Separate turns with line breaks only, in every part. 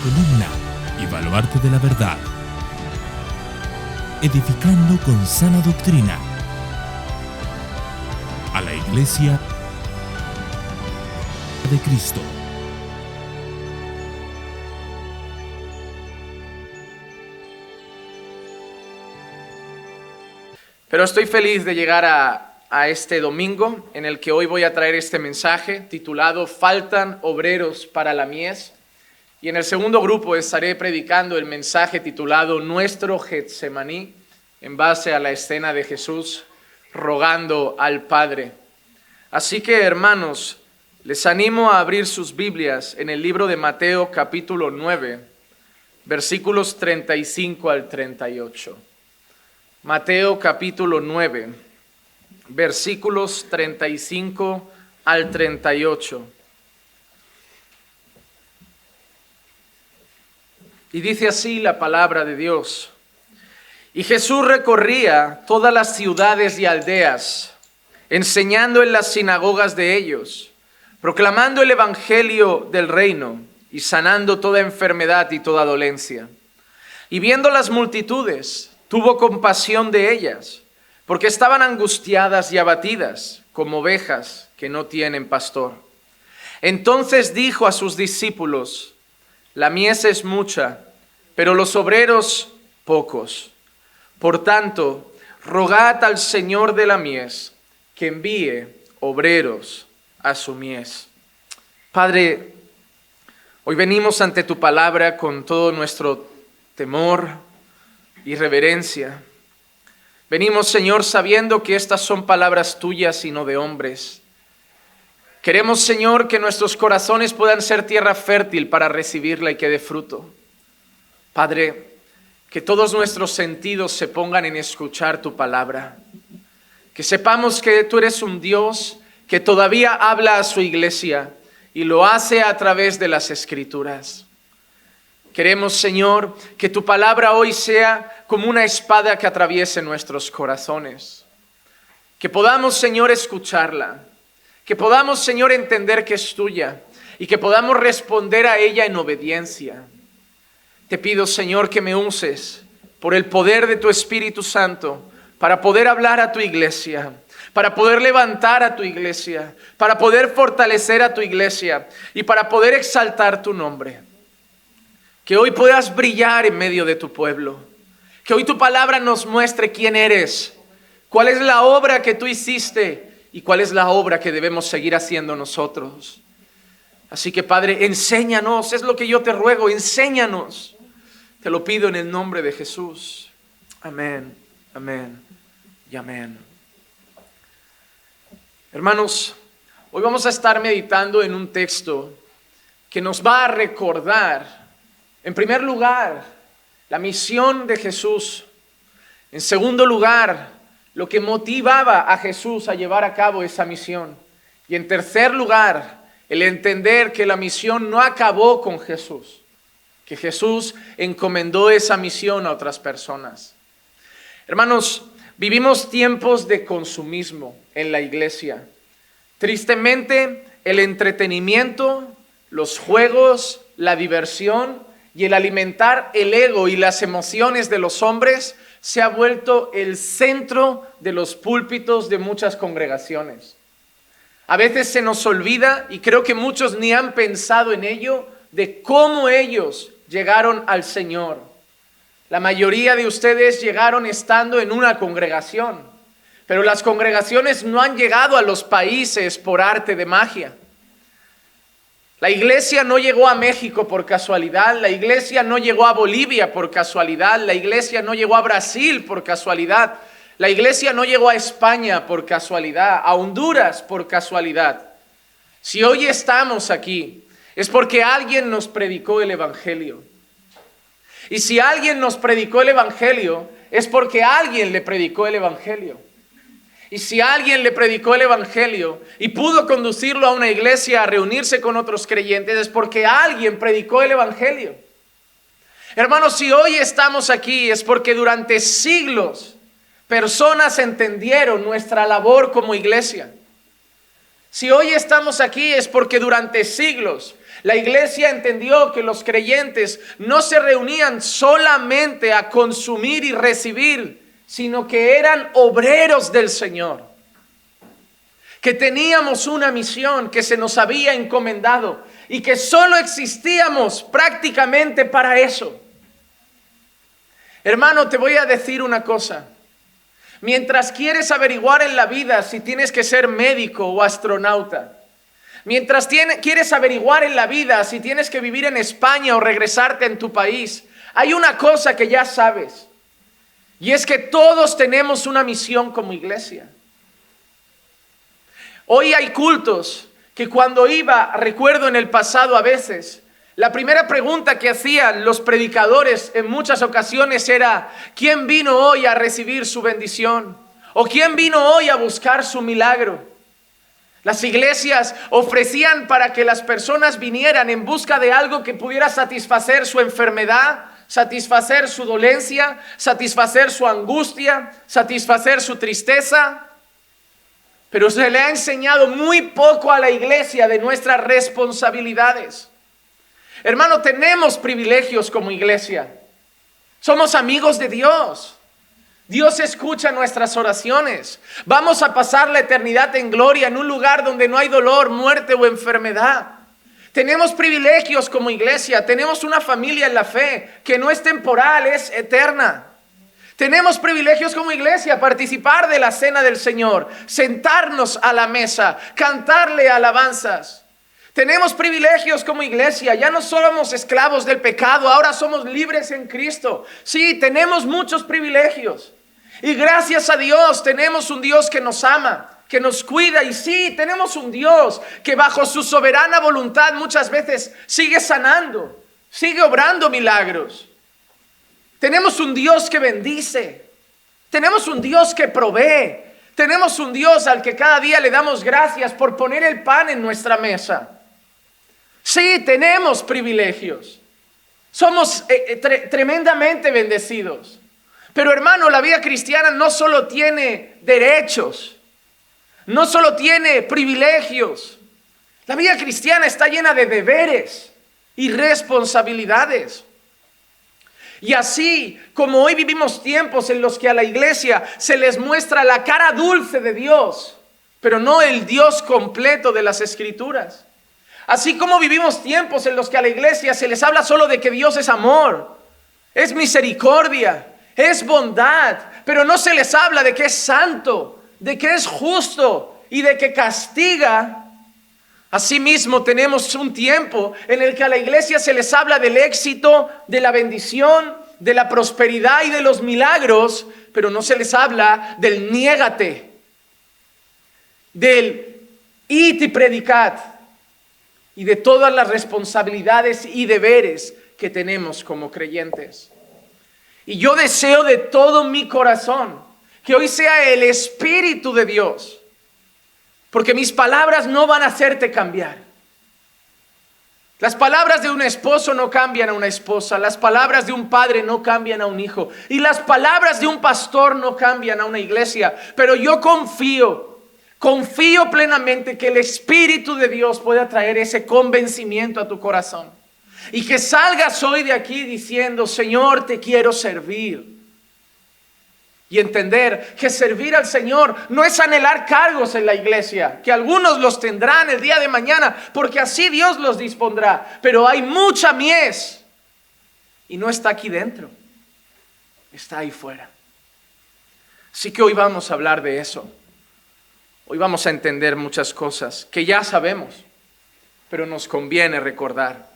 columna y baluarte de la verdad, edificando con sana doctrina a la Iglesia de Cristo.
Pero estoy feliz de llegar a este domingo en el que hoy voy a traer este mensaje titulado Faltan obreros para la mies. Y en el segundo grupo estaré predicando el mensaje titulado Nuestro Getsemaní, en base a la escena de Jesús rogando al Padre. Así que, hermanos, les animo a abrir sus Biblias en el libro de Mateo capítulo 9, versículos 35 al 38. Mateo capítulo 9, versículos 35 al 38. Y dice así la palabra de Dios. Y Jesús recorría todas las ciudades y aldeas, enseñando en las sinagogas de ellos, proclamando el evangelio del reino y sanando toda enfermedad y toda dolencia. Y viendo las multitudes, tuvo compasión de ellas, porque estaban angustiadas y abatidas, como ovejas que no tienen pastor. Entonces dijo a sus discípulos: la mies es mucha, pero los obreros pocos. Por tanto, rogad al Señor de la mies que envíe obreros a su mies. Padre, hoy venimos ante tu palabra con todo nuestro temor y reverencia. Venimos, Señor, sabiendo que estas son palabras tuyas y no de hombres. Queremos, Señor, que nuestros corazones puedan ser tierra fértil para recibirla y que dé fruto. Padre, que todos nuestros sentidos se pongan en escuchar tu palabra. Que sepamos que tú eres un Dios que todavía habla a su iglesia y lo hace a través de las Escrituras. Queremos, Señor, que tu palabra hoy sea como una espada que atraviese nuestros corazones. Que podamos, Señor, escucharla. Que podamos, Señor, entender que es tuya y que podamos responder a ella en obediencia. Te pido, Señor, que me uses por el poder de tu Espíritu Santo para poder hablar a tu iglesia, para poder levantar a tu iglesia, para poder fortalecer a tu iglesia y para poder exaltar tu nombre. Que hoy puedas brillar en medio de tu pueblo. Que hoy tu palabra nos muestre quién eres, cuál es la obra que tú hiciste y cuál es la obra que debemos seguir haciendo nosotros. Así que, Padre, enséñanos, es lo que yo te ruego, enséñanos. Te lo pido en el nombre de Jesús. Amén, amén y amén. Hermanos, hoy vamos a estar meditando en un texto que nos va a recordar, en primer lugar, la misión de Jesús. En segundo lugar, lo que motivaba a Jesús a llevar a cabo esa misión. Y en tercer lugar, el entender que la misión no acabó con Jesús, que Jesús encomendó esa misión a otras personas. Hermanos, vivimos tiempos de consumismo en la iglesia. Tristemente, el entretenimiento, los juegos, la diversión y el alimentar el ego y las emociones de los hombres se ha vuelto el centro de los púlpitos de muchas congregaciones. A veces se nos olvida, y creo que muchos ni han pensado en ello, de cómo ellos llegaron al Señor. La mayoría de ustedes llegaron estando en una congregación, pero las congregaciones no han llegado a los países por arte de magia. La iglesia no llegó a México por casualidad, la iglesia no llegó a Bolivia por casualidad, la iglesia no llegó a Brasil por casualidad, la iglesia no llegó a España por casualidad, a Honduras por casualidad. Si hoy estamos aquí, es porque alguien nos predicó el evangelio. Y si alguien nos predicó el evangelio, es porque alguien le predicó el evangelio. Y si alguien le predicó el evangelio y pudo conducirlo a una iglesia a reunirse con otros creyentes, es porque alguien predicó el evangelio. Hermanos, si hoy estamos aquí es porque durante siglos personas entendieron nuestra labor como iglesia. Si hoy estamos aquí es porque durante siglos La iglesia entendió que los creyentes no se reunían solamente a consumir y recibir, sino que eran obreros del Señor. Que teníamos una misión que se nos había encomendado y que solo existíamos prácticamente para eso. Hermano, te voy a decir una cosa. Mientras quieres averiguar en la vida si tienes que ser médico o astronauta, mientras quieres averiguar en la vida si tienes que vivir en España o regresarte en tu país, hay una cosa que ya sabes, y es que todos tenemos una misión como iglesia. Hoy hay cultos que cuando iba, recuerdo en el pasado a veces, la primera pregunta que hacían los predicadores en muchas ocasiones era: ¿quién vino hoy a recibir su bendición? ¿O quién vino hoy a buscar su milagro? Las iglesias ofrecían para que las personas vinieran en busca de algo que pudiera satisfacer su enfermedad, satisfacer su dolencia, satisfacer su angustia, satisfacer su tristeza. Pero se le ha enseñado muy poco a la iglesia de nuestras responsabilidades. Hermano, tenemos privilegios como iglesia. Somos amigos de Dios. Dios escucha nuestras oraciones. Vamos a pasar la eternidad en gloria en un lugar donde no hay dolor, muerte o enfermedad. Tenemos privilegios como iglesia. Tenemos una familia en la fe que no es temporal, es eterna. Tenemos privilegios como iglesia, participar de la cena del Señor, sentarnos a la mesa, cantarle alabanzas. Tenemos privilegios como iglesia, ya no somos esclavos del pecado, ahora somos libres en Cristo. Sí, tenemos muchos privilegios. Y gracias a Dios tenemos un Dios que nos ama, que nos cuida. Y sí, tenemos un Dios que bajo su soberana voluntad muchas veces sigue sanando, sigue obrando milagros. Tenemos un Dios que bendice, tenemos un Dios que provee, tenemos un Dios al que cada día le damos gracias por poner el pan en nuestra mesa. Sí, tenemos privilegios. Somos tremendamente bendecidos. Pero hermano, la vida cristiana no solo tiene derechos, no solo tiene privilegios. La vida cristiana está llena de deberes y responsabilidades. Y así como hoy vivimos tiempos en los que a la iglesia se les muestra la cara dulce de Dios, pero no el Dios completo de las Escrituras. Así como vivimos tiempos en los que a la iglesia se les habla solo de que Dios es amor, es misericordia, es bondad, pero no se les habla de que es santo, de que es justo y de que castiga. Asimismo tenemos un tiempo en el que a la iglesia se les habla del éxito, de la bendición, de la prosperidad y de los milagros, pero no se les habla del niégate, del id y predicad, y de todas las responsabilidades y deberes que tenemos como creyentes. Y yo deseo de todo mi corazón que hoy sea el Espíritu de Dios, porque mis palabras no van a hacerte cambiar. Las palabras de un esposo no cambian a una esposa, las palabras de un padre no cambian a un hijo, y las palabras de un pastor no cambian a una iglesia, pero yo confío plenamente que el Espíritu de Dios pueda traer ese convencimiento a tu corazón. Y que salgas hoy de aquí diciendo: Señor, te quiero servir. Y entender que servir al Señor no es anhelar cargos en la iglesia, que algunos los tendrán el día de mañana, porque así Dios los dispondrá. Pero hay mucha mies y no está aquí dentro, está ahí fuera. Así que hoy vamos a hablar de eso. Hoy vamos a entender muchas cosas que ya sabemos, pero nos conviene recordar.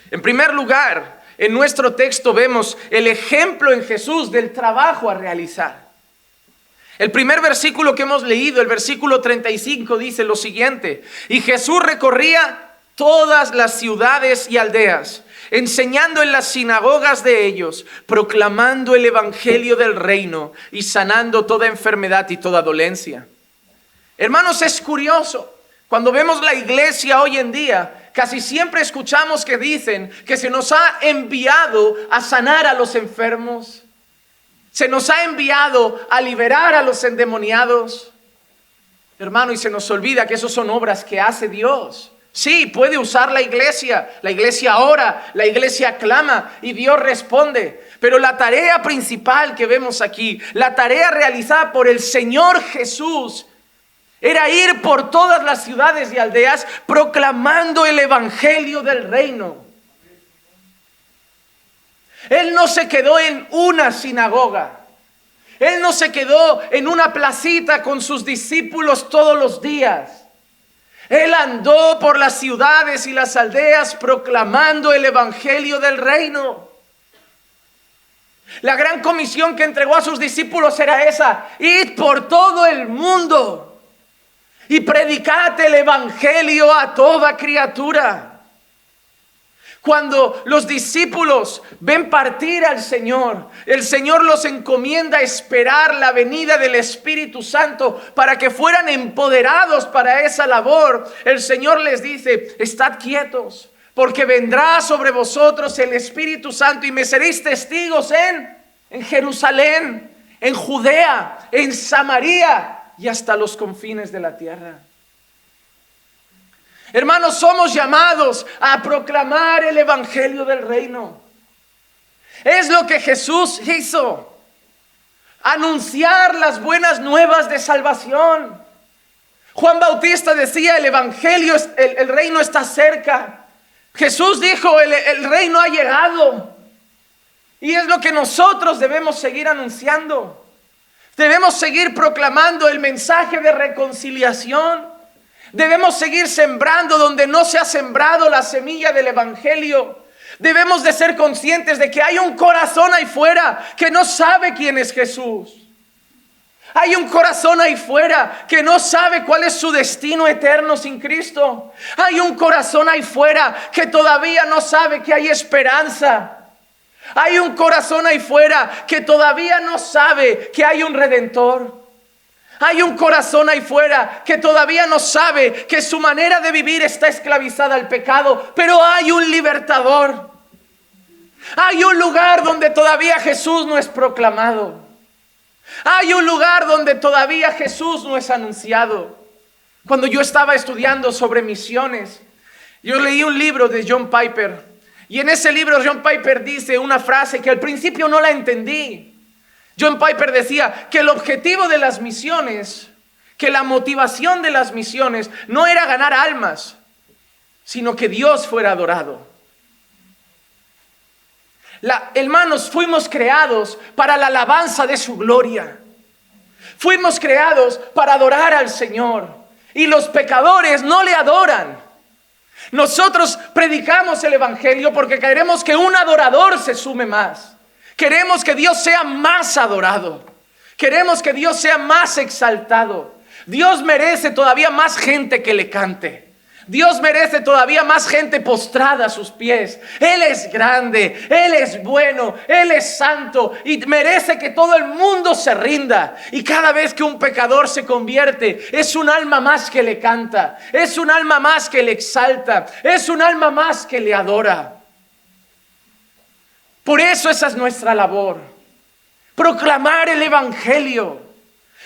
En primer lugar, en nuestro texto vemos el ejemplo en Jesús del trabajo a realizar. El primer versículo que hemos leído, el versículo 35, dice lo siguiente: y Jesús recorría todas las ciudades y aldeas, enseñando en las sinagogas de ellos, proclamando el evangelio del reino y sanando toda enfermedad y toda dolencia. Hermanos, es curioso, cuando vemos la iglesia hoy en día, casi siempre escuchamos que dicen que se nos ha enviado a sanar a los enfermos, se nos ha enviado a liberar a los endemoniados. Hermano, y se nos olvida que eso son obras que hace Dios. Sí, puede usar la iglesia ora, la iglesia clama y Dios responde. Pero la tarea principal que vemos aquí, la tarea realizada por el Señor Jesús, era ir por todas las ciudades y aldeas proclamando el evangelio del reino. Él no se quedó en una sinagoga. Él no se quedó en una placita con sus discípulos todos los días. Él andó por las ciudades y las aldeas proclamando el evangelio del reino. La gran comisión que entregó a sus discípulos era esa: id por todo el mundo y predicad el evangelio a toda criatura. Cuando los discípulos ven partir al Señor, el Señor los encomienda a esperar la venida del Espíritu Santo para que fueran empoderados para esa labor. El Señor les dice: estad quietos, porque vendrá sobre vosotros el Espíritu Santo y me seréis testigos en Jerusalén, en Judea, en Samaria y hasta los confines de la tierra. Hermanos, somos llamados a proclamar el evangelio del reino. Es lo que Jesús hizo: anunciar las buenas nuevas de salvación. Juan Bautista decía: el evangelio, el reino está cerca. Jesús dijo: el reino ha llegado. Y es lo que nosotros debemos seguir anunciando. Debemos seguir proclamando el mensaje de reconciliación. Debemos seguir sembrando donde no se ha sembrado la semilla del evangelio. Debemos de ser conscientes de que hay un corazón ahí fuera que no sabe quién es Jesús. Hay un corazón ahí fuera que no sabe cuál es su destino eterno sin Cristo. Hay un corazón ahí fuera que todavía no sabe que hay esperanza. Hay un corazón ahí fuera que todavía no sabe que hay un Redentor. Hay un corazón ahí fuera que todavía no sabe que su manera de vivir está esclavizada al pecado, pero hay un libertador. Hay un lugar donde todavía Jesús no es proclamado. Hay un lugar donde todavía Jesús no es anunciado. Cuando yo estaba estudiando sobre misiones, yo leí un libro de John Piper. Y en ese libro John Piper dice una frase que al principio no la entendí. John Piper decía que el objetivo de las misiones, que la motivación de las misiones no era ganar almas, sino que Dios fuera adorado. Hermanos, fuimos creados para la alabanza de su gloria. Fuimos creados para adorar al Señor. Y los pecadores no le adoran. Nosotros predicamos el evangelio porque queremos que un adorador se sume más. Queremos que Dios sea más adorado. Queremos que Dios sea más exaltado. Dios merece todavía más gente que le cante. Dios merece todavía más gente postrada a sus pies. Él es grande, Él es bueno, Él es santo y merece que todo el mundo se rinda. Y cada vez que un pecador se convierte, es un alma más que le canta, es un alma más que le exalta, es un alma más que le adora. Por eso esa es nuestra labor, proclamar el evangelio.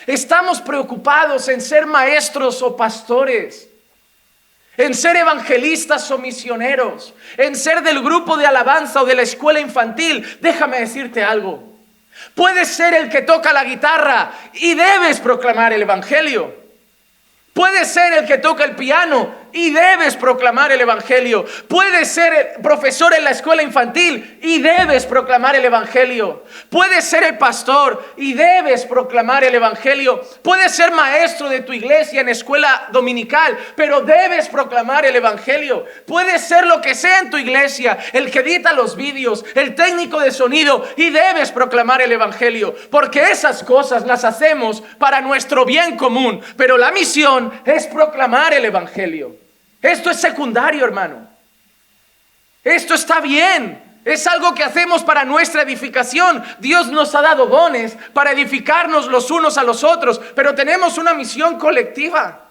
Estamos preocupados en ser maestros o pastores, en ser evangelistas o misioneros, en ser del grupo de alabanza o de la escuela infantil. Déjame decirte algo. Puedes ser el que toca la guitarra y debes proclamar el evangelio. Puedes ser el que toca el piano y debes proclamar el evangelio. Puedes ser profesor en la escuela infantil y debes proclamar el evangelio. Puedes ser el pastor y debes proclamar el evangelio. Puedes ser maestro de tu iglesia en escuela dominical, pero debes proclamar el evangelio. Puedes ser lo que sea en tu iglesia, el que edita los vídeos, el técnico de sonido, y debes proclamar el evangelio, porque esas cosas las hacemos para nuestro bien común, pero la misión es proclamar el evangelio. Esto es secundario, hermano. Esto está bien. Es algo que hacemos para nuestra edificación. Dios nos ha dado dones para edificarnos los unos a los otros, pero tenemos una misión colectiva.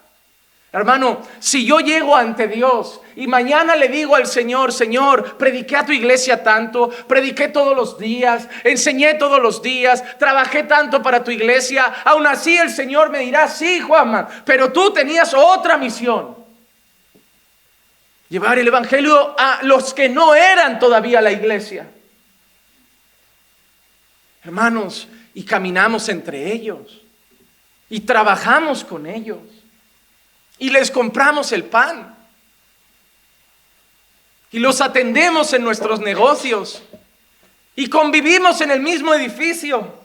Hermano, si yo llego ante Dios y mañana le digo al Señor: Señor, prediqué a tu iglesia tanto, prediqué todos los días, enseñé todos los días, trabajé tanto para tu iglesia, aún así el Señor me dirá: sí, Juanma, pero tú tenías otra misión. Llevar el evangelio a los que no eran todavía la iglesia. Hermanos, y caminamos entre ellos. Y trabajamos con ellos. Y les compramos el pan. Y los atendemos en nuestros negocios. Y convivimos en el mismo edificio.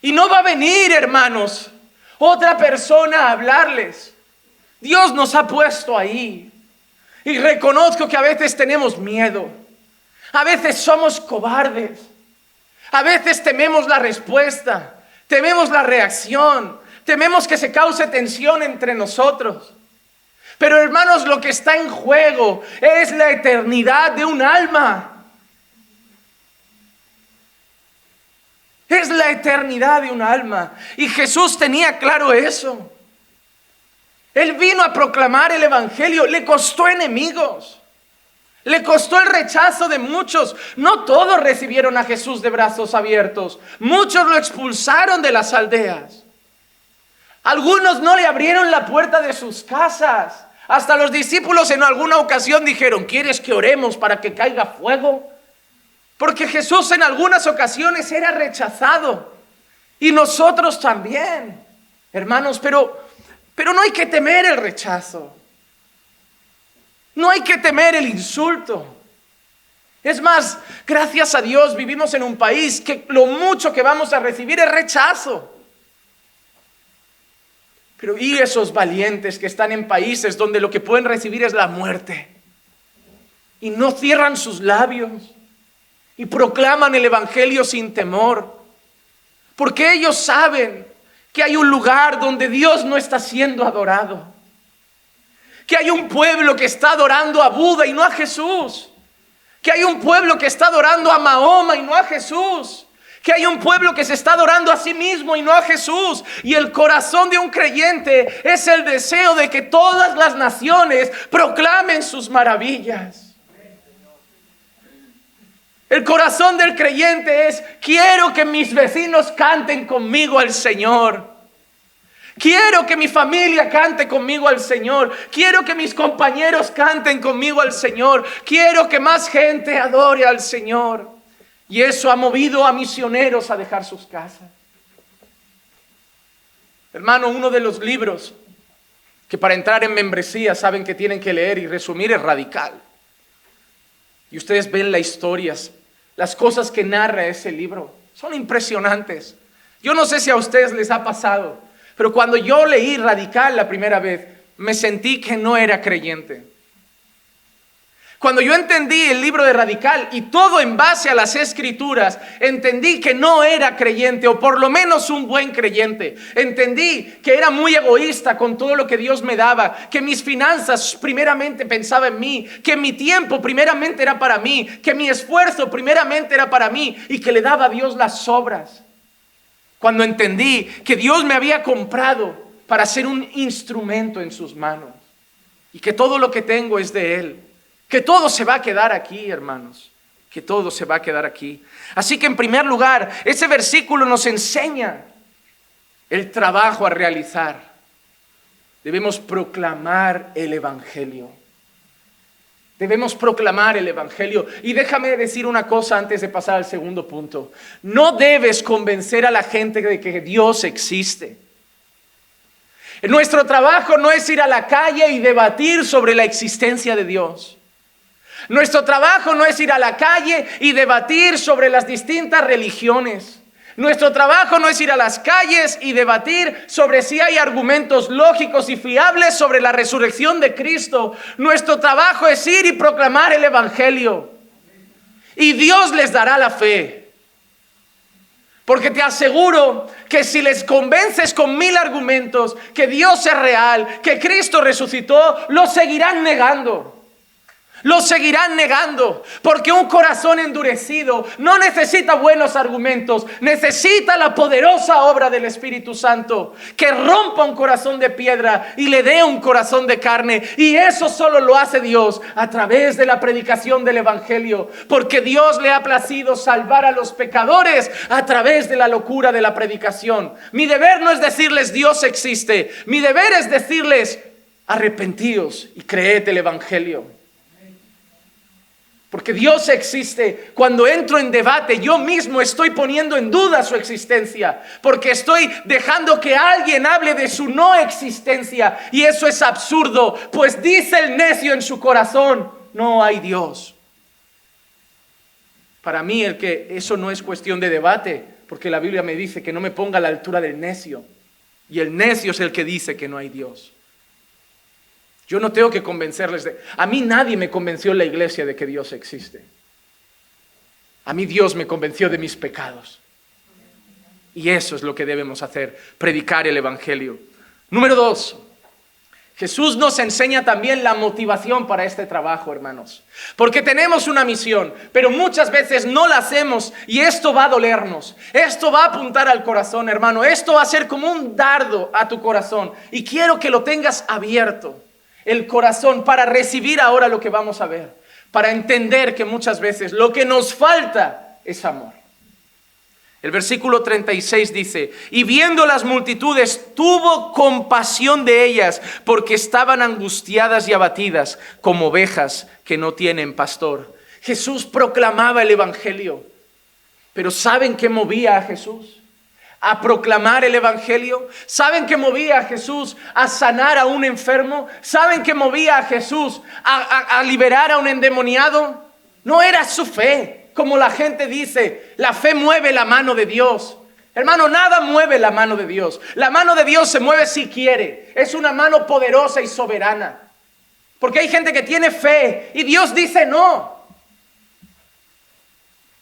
Y no va a venir, hermanos, otra persona a hablarles. Dios nos ha puesto ahí. Y reconozco que a veces tenemos miedo. A veces somos cobardes. A veces tememos la respuesta. Tememos la reacción. Tememos que se cause tensión entre nosotros. Pero hermanos, lo que está en juego es la eternidad de un alma. Es la eternidad de un alma. Y Jesús tenía claro eso. Él vino a proclamar el evangelio. Le costó enemigos. Le costó el rechazo de muchos. No todos recibieron a Jesús de brazos abiertos. Muchos lo expulsaron de las aldeas. Algunos no le abrieron la puerta de sus casas. Hasta los discípulos en alguna ocasión dijeron: ¿quieres que oremos para que caiga fuego? Porque Jesús en algunas ocasiones era rechazado. Y nosotros también, hermanos, pero no hay que temer el rechazo. No hay que temer el insulto. Es más, gracias a Dios vivimos en un país que lo mucho que vamos a recibir es rechazo. Pero ¿y esos valientes que están en países donde lo que pueden recibir es la muerte? Y no cierran sus labios. Y proclaman el evangelio sin temor. Porque ellos saben que hay un lugar donde Dios no está siendo adorado. Que hay un pueblo que está adorando a Buda y no a Jesús. Que hay un pueblo que está adorando a Mahoma y no a Jesús. Que hay un pueblo que se está adorando a sí mismo y no a Jesús. Y el corazón de un creyente es el deseo de que todas las naciones proclamen sus maravillas. El corazón del creyente es: quiero que mis vecinos canten conmigo al Señor. Quiero que mi familia cante conmigo al Señor. Quiero que mis compañeros canten conmigo al Señor. Quiero que más gente adore al Señor. Y eso ha movido a misioneros a dejar sus casas. Hermano, uno de los libros que para entrar en membresía saben que tienen que leer y resumir es Radical. Y ustedes ven las historias, las cosas que narra ese libro. Son impresionantes. Yo no sé si a ustedes les ha pasado, pero cuando yo leí Radical la primera vez, me sentí que no era creyente. Cuando yo entendí el libro de Radical y todo en base a las Escrituras, entendí que no era creyente, o por lo menos un buen creyente. Entendí que era muy egoísta con todo lo que Dios me daba, que mis finanzas primeramente pensaba en mí, que mi tiempo primeramente era para mí, que mi esfuerzo primeramente era para mí y que le daba a Dios las sobras. Cuando entendí que Dios me había comprado para ser un instrumento en sus manos y que todo lo que tengo es de Él. Que todo se va a quedar aquí, hermanos. Que todo se va a quedar aquí. Así que en primer lugar, ese versículo nos enseña el trabajo a realizar. Debemos proclamar el evangelio. Debemos proclamar el evangelio. Y déjame decir una cosa antes de pasar al segundo punto. No debes convencer a la gente de que Dios existe. Nuestro trabajo no es ir a la calle y debatir sobre la existencia de Dios. Nuestro trabajo no es ir a la calle y debatir sobre las distintas religiones. Nuestro trabajo no es ir a las calles y debatir sobre si hay argumentos lógicos y fiables sobre la resurrección de Cristo. Nuestro trabajo es ir y proclamar el evangelio. Y Dios les dará la fe. Porque te aseguro que si les convences con 1000 argumentos que Dios es real, que Cristo resucitó, lo seguirán negando. Lo seguirán negando, porque un corazón endurecido no necesita buenos argumentos, necesita la poderosa obra del Espíritu Santo, que rompa un corazón de piedra y le dé un corazón de carne. Y eso solo lo hace Dios a través de la predicación del evangelio, porque Dios le ha placido salvar a los pecadores a través de la locura de la predicación. Mi deber no es decirles Dios existe, mi deber es decirles arrepentíos y creed el Evangelio. Porque Dios existe. Cuando entro en debate, yo mismo estoy poniendo en duda su existencia, porque estoy dejando que alguien hable de su no existencia, y eso es absurdo, pues dice el necio en su corazón: no hay Dios. Para mí eso no es cuestión de debate, porque la Biblia me dice que no me ponga a la altura del necio, y el necio es el que dice que no hay Dios. Yo no tengo que convencerles a mí nadie me convenció en la iglesia de que Dios existe. A mí Dios me convenció de mis pecados. Y eso es lo que debemos hacer, predicar el Evangelio. Número 2, Jesús nos enseña también la motivación para este trabajo, hermanos. Porque tenemos una misión, pero muchas veces no la hacemos, y esto va a dolernos. Esto va a apuntar al corazón, hermano. Esto va a ser como un dardo a tu corazón. Y quiero que lo tengas abierto, el corazón, para recibir ahora lo que vamos a ver, para entender que muchas veces lo que nos falta es amor. El versículo 36 dice: y viendo las multitudes, tuvo compasión de ellas, porque estaban angustiadas y abatidas, como ovejas que no tienen pastor. Jesús proclamaba el Evangelio, pero ¿saben qué movía a Jesús a proclamar el Evangelio? ¿Saben qué movía a Jesús a sanar a un enfermo? ¿Saben qué movía a Jesús a liberar a un endemoniado? No era su fe, como la gente dice. La fe mueve la mano de Dios. Hermano, nada mueve la mano de Dios. La mano de Dios se mueve si quiere. Es una mano poderosa y soberana. Porque hay gente que tiene fe y Dios dice no.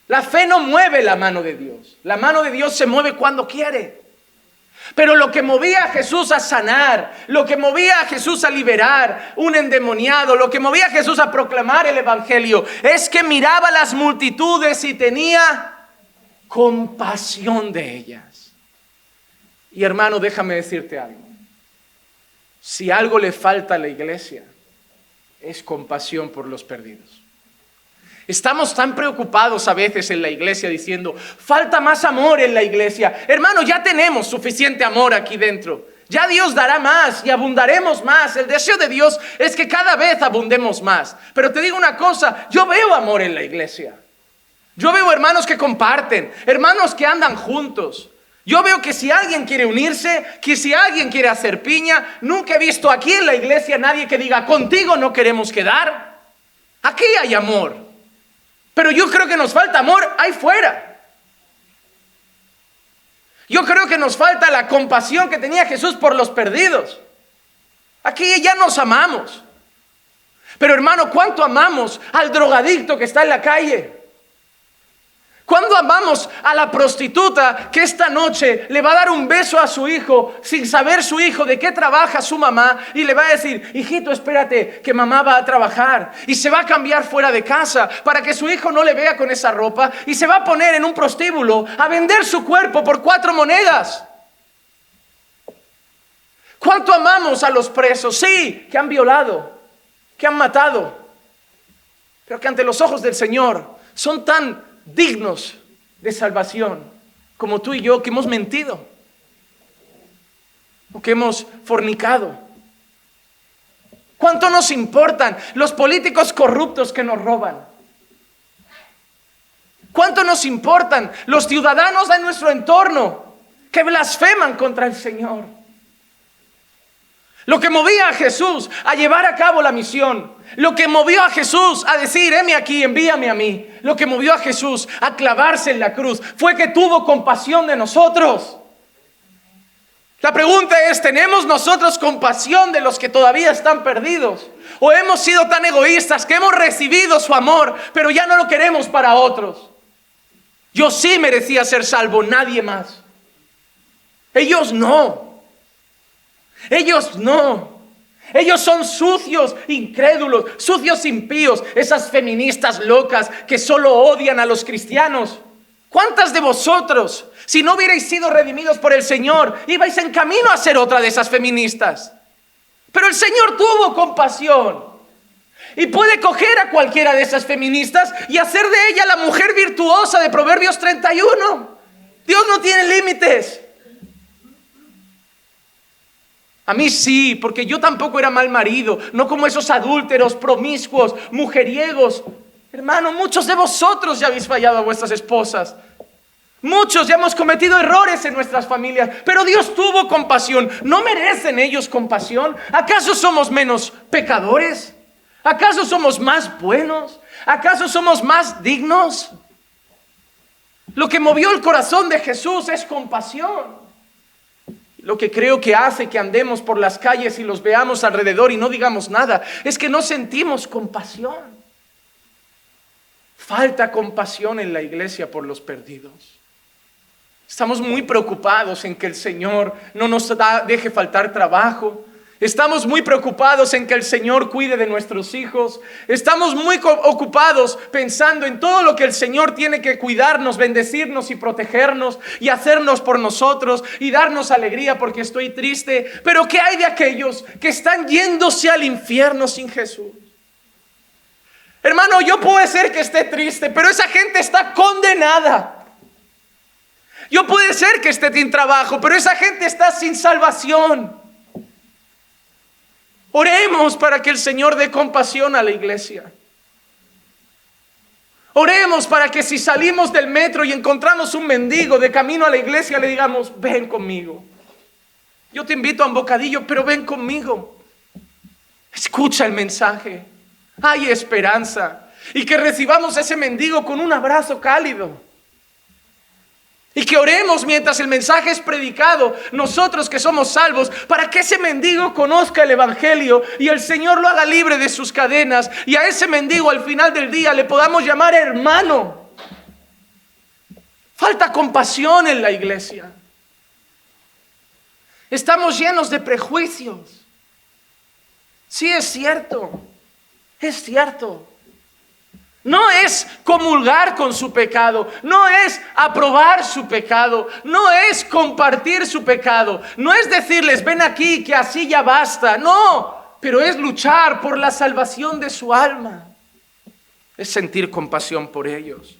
La fe no mueve la mano de Dios. La mano de Dios se mueve cuando quiere. Pero lo que movía a Jesús a sanar, lo que movía a Jesús a liberar un endemoniado, lo que movía a Jesús a proclamar el Evangelio, es que miraba las multitudes y tenía compasión de ellas. Y hermano, déjame decirte algo. Si algo le falta a la iglesia, es compasión por los perdidos. Estamos tan preocupados a veces en la iglesia diciendo: falta más amor en la iglesia. Hermano, ya tenemos suficiente amor aquí dentro. Ya Dios dará más y abundaremos más. El deseo de Dios es que cada vez abundemos más. Pero te digo una cosa, yo veo amor en la iglesia. Yo veo hermanos que comparten, hermanos que andan juntos. Yo veo que si alguien quiere unirse, que si alguien quiere hacer piña, nunca he visto aquí en la iglesia nadie que diga: contigo no queremos quedar. Aquí hay amor. Pero yo creo que nos falta amor ahí fuera. Yo creo que nos falta la compasión que tenía Jesús por los perdidos. Aquí ya nos amamos. Pero hermano, ¿cuánto amamos al drogadicto que está en la calle? ¿Cuándo amamos a la prostituta que esta noche le va a dar un beso a su hijo sin saber su hijo de qué trabaja su mamá, y le va a decir: hijito, espérate que mamá va a trabajar, y se va a cambiar fuera de casa para que su hijo no le vea con esa ropa, y se va a poner en un prostíbulo a vender su cuerpo por 4 monedas? ¿Cuánto amamos a los presos? Sí, que han violado, que han matado, pero que ante los ojos del Señor son tan dignos de salvación como tú y yo, que hemos mentido o que hemos fornicado. ¿Cuánto nos importan los políticos corruptos que nos roban? ¿Cuánto nos importan los ciudadanos de nuestro entorno que blasfeman contra el Señor? Lo que movía a Jesús a llevar a cabo la misión, lo que movió a Jesús a decir: heme aquí, envíame a mí, lo que movió a Jesús a clavarse en la cruz, fue que tuvo compasión de nosotros. La pregunta es: ¿tenemos nosotros compasión de los que todavía están perdidos? ¿O hemos sido tan egoístas que hemos recibido su amor, pero ya no lo queremos para otros? Yo sí merecía ser salvo, nadie más. Ellos no. Ellos no. Ellos son sucios, incrédulos, sucios impíos. Esas feministas locas que solo odian a los cristianos. ¿Cuántas de vosotros, si no hubierais sido redimidos por el Señor, ibais en camino a ser otra de esas feministas? Pero el Señor tuvo compasión y puede coger a cualquiera de esas feministas y hacer de ella la mujer virtuosa de Proverbios 31. Dios no tiene límites. A mí sí, porque yo tampoco era mal marido, no como esos adúlteros, promiscuos, mujeriegos. Hermano, muchos de vosotros ya habéis fallado a vuestras esposas. Muchos ya hemos cometido errores en nuestras familias, pero Dios tuvo compasión. ¿No merecen ellos compasión? ¿Acaso somos menos pecadores? ¿Acaso somos más buenos? ¿Acaso somos más dignos? Lo que movió el corazón de Jesús es compasión. Lo que creo que hace que andemos por las calles y los veamos alrededor y no digamos nada es que no sentimos compasión. Falta compasión en la iglesia por los perdidos. Estamos muy preocupados en que el Señor no nos deje faltar trabajo. Estamos muy preocupados en que el Señor cuide de nuestros hijos. Estamos muy ocupados pensando en todo lo que el Señor tiene que cuidarnos, bendecirnos y protegernos y hacernos por nosotros y darnos alegría porque estoy triste. Pero ¿qué hay de aquellos que están yéndose al infierno sin Jesús? Hermano, yo puede ser que esté triste, pero esa gente está condenada. Yo puede ser que esté sin trabajo, pero esa gente está sin salvación. Oremos para que el Señor dé compasión a la iglesia. Oremos para que si salimos del metro y encontramos un mendigo de camino a la iglesia, le digamos, ven conmigo. Yo te invito a un bocadillo, pero ven conmigo. Escucha el mensaje. Hay esperanza. Y que recibamos a ese mendigo con un abrazo cálido. Y que oremos mientras el mensaje es predicado, nosotros que somos salvos, para que ese mendigo conozca el evangelio y el Señor lo haga libre de sus cadenas. Y a ese mendigo al final del día le podamos llamar hermano. Falta compasión en la iglesia. Estamos llenos de prejuicios. Sí, es cierto. Es cierto. No es comulgar con su pecado, no es aprobar su pecado, no es compartir su pecado, no es decirles ven aquí que así ya basta, no, pero es luchar por la salvación de su alma, es sentir compasión por ellos.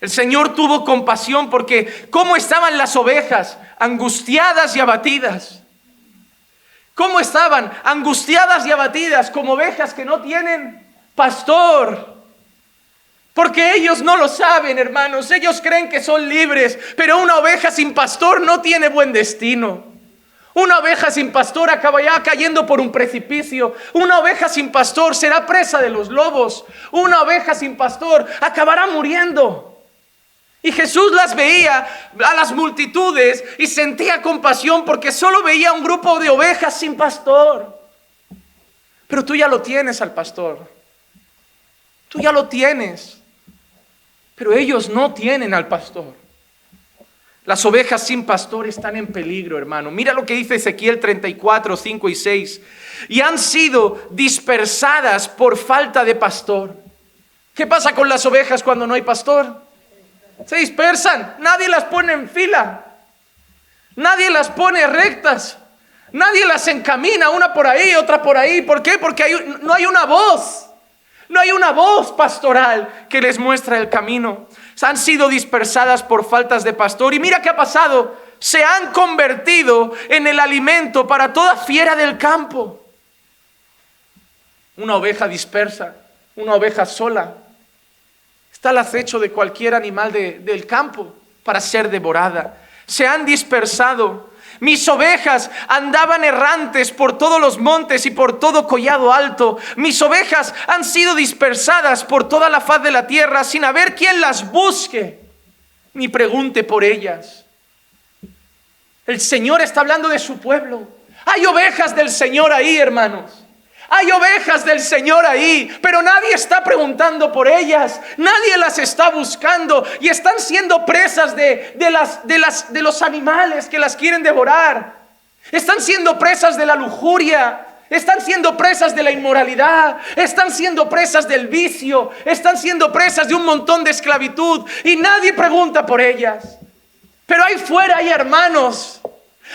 El Señor tuvo compasión porque ¿cómo estaban las ovejas? Angustiadas y abatidas. ¿Cómo estaban? Angustiadas y abatidas como ovejas que no tienen pastor. Porque ellos no lo saben, hermanos. Ellos creen que son libres, pero una oveja sin pastor no tiene buen destino. Una oveja sin pastor acabará cayendo por un precipicio. Una oveja sin pastor será presa de los lobos. Una oveja sin pastor acabará muriendo. Y Jesús las veía a las multitudes y sentía compasión porque solo veía un grupo de ovejas sin pastor. Pero tú ya lo tienes al pastor. Tú ya lo tienes. Pero ellos no tienen al pastor. Las ovejas sin pastor están en peligro, hermano. Mira lo que dice Ezequiel 34, 5 y 6. Y han sido dispersadas por falta de pastor. ¿Qué pasa con las ovejas cuando no hay pastor? Se dispersan. Nadie las pone en fila. Nadie las pone rectas. Nadie las encamina, una por ahí, otra por ahí. ¿Por qué? Porque no hay una voz. No hay una voz pastoral que les muestra el camino. Han sido dispersadas por faltas de pastor. Y mira qué ha pasado. Se han convertido en el alimento para toda fiera del campo. Una oveja dispersa, una oveja sola, está al acecho de cualquier animal del campo para ser devorada. Se han dispersado. Mis ovejas andaban errantes por todos los montes y por todo collado alto. Mis ovejas han sido dispersadas por toda la faz de la tierra sin haber quien las busque ni pregunte por ellas. El Señor está hablando de su pueblo. Hay ovejas del Señor ahí, hermanos. Hay ovejas del Señor ahí, pero nadie está preguntando por ellas, nadie las está buscando y están siendo presas de los animales que las quieren devorar. Están siendo presas de la lujuria, están siendo presas de la inmoralidad, están siendo presas del vicio, están siendo presas de un montón de esclavitud y nadie pregunta por ellas. Pero ahí fuera hay hermanos.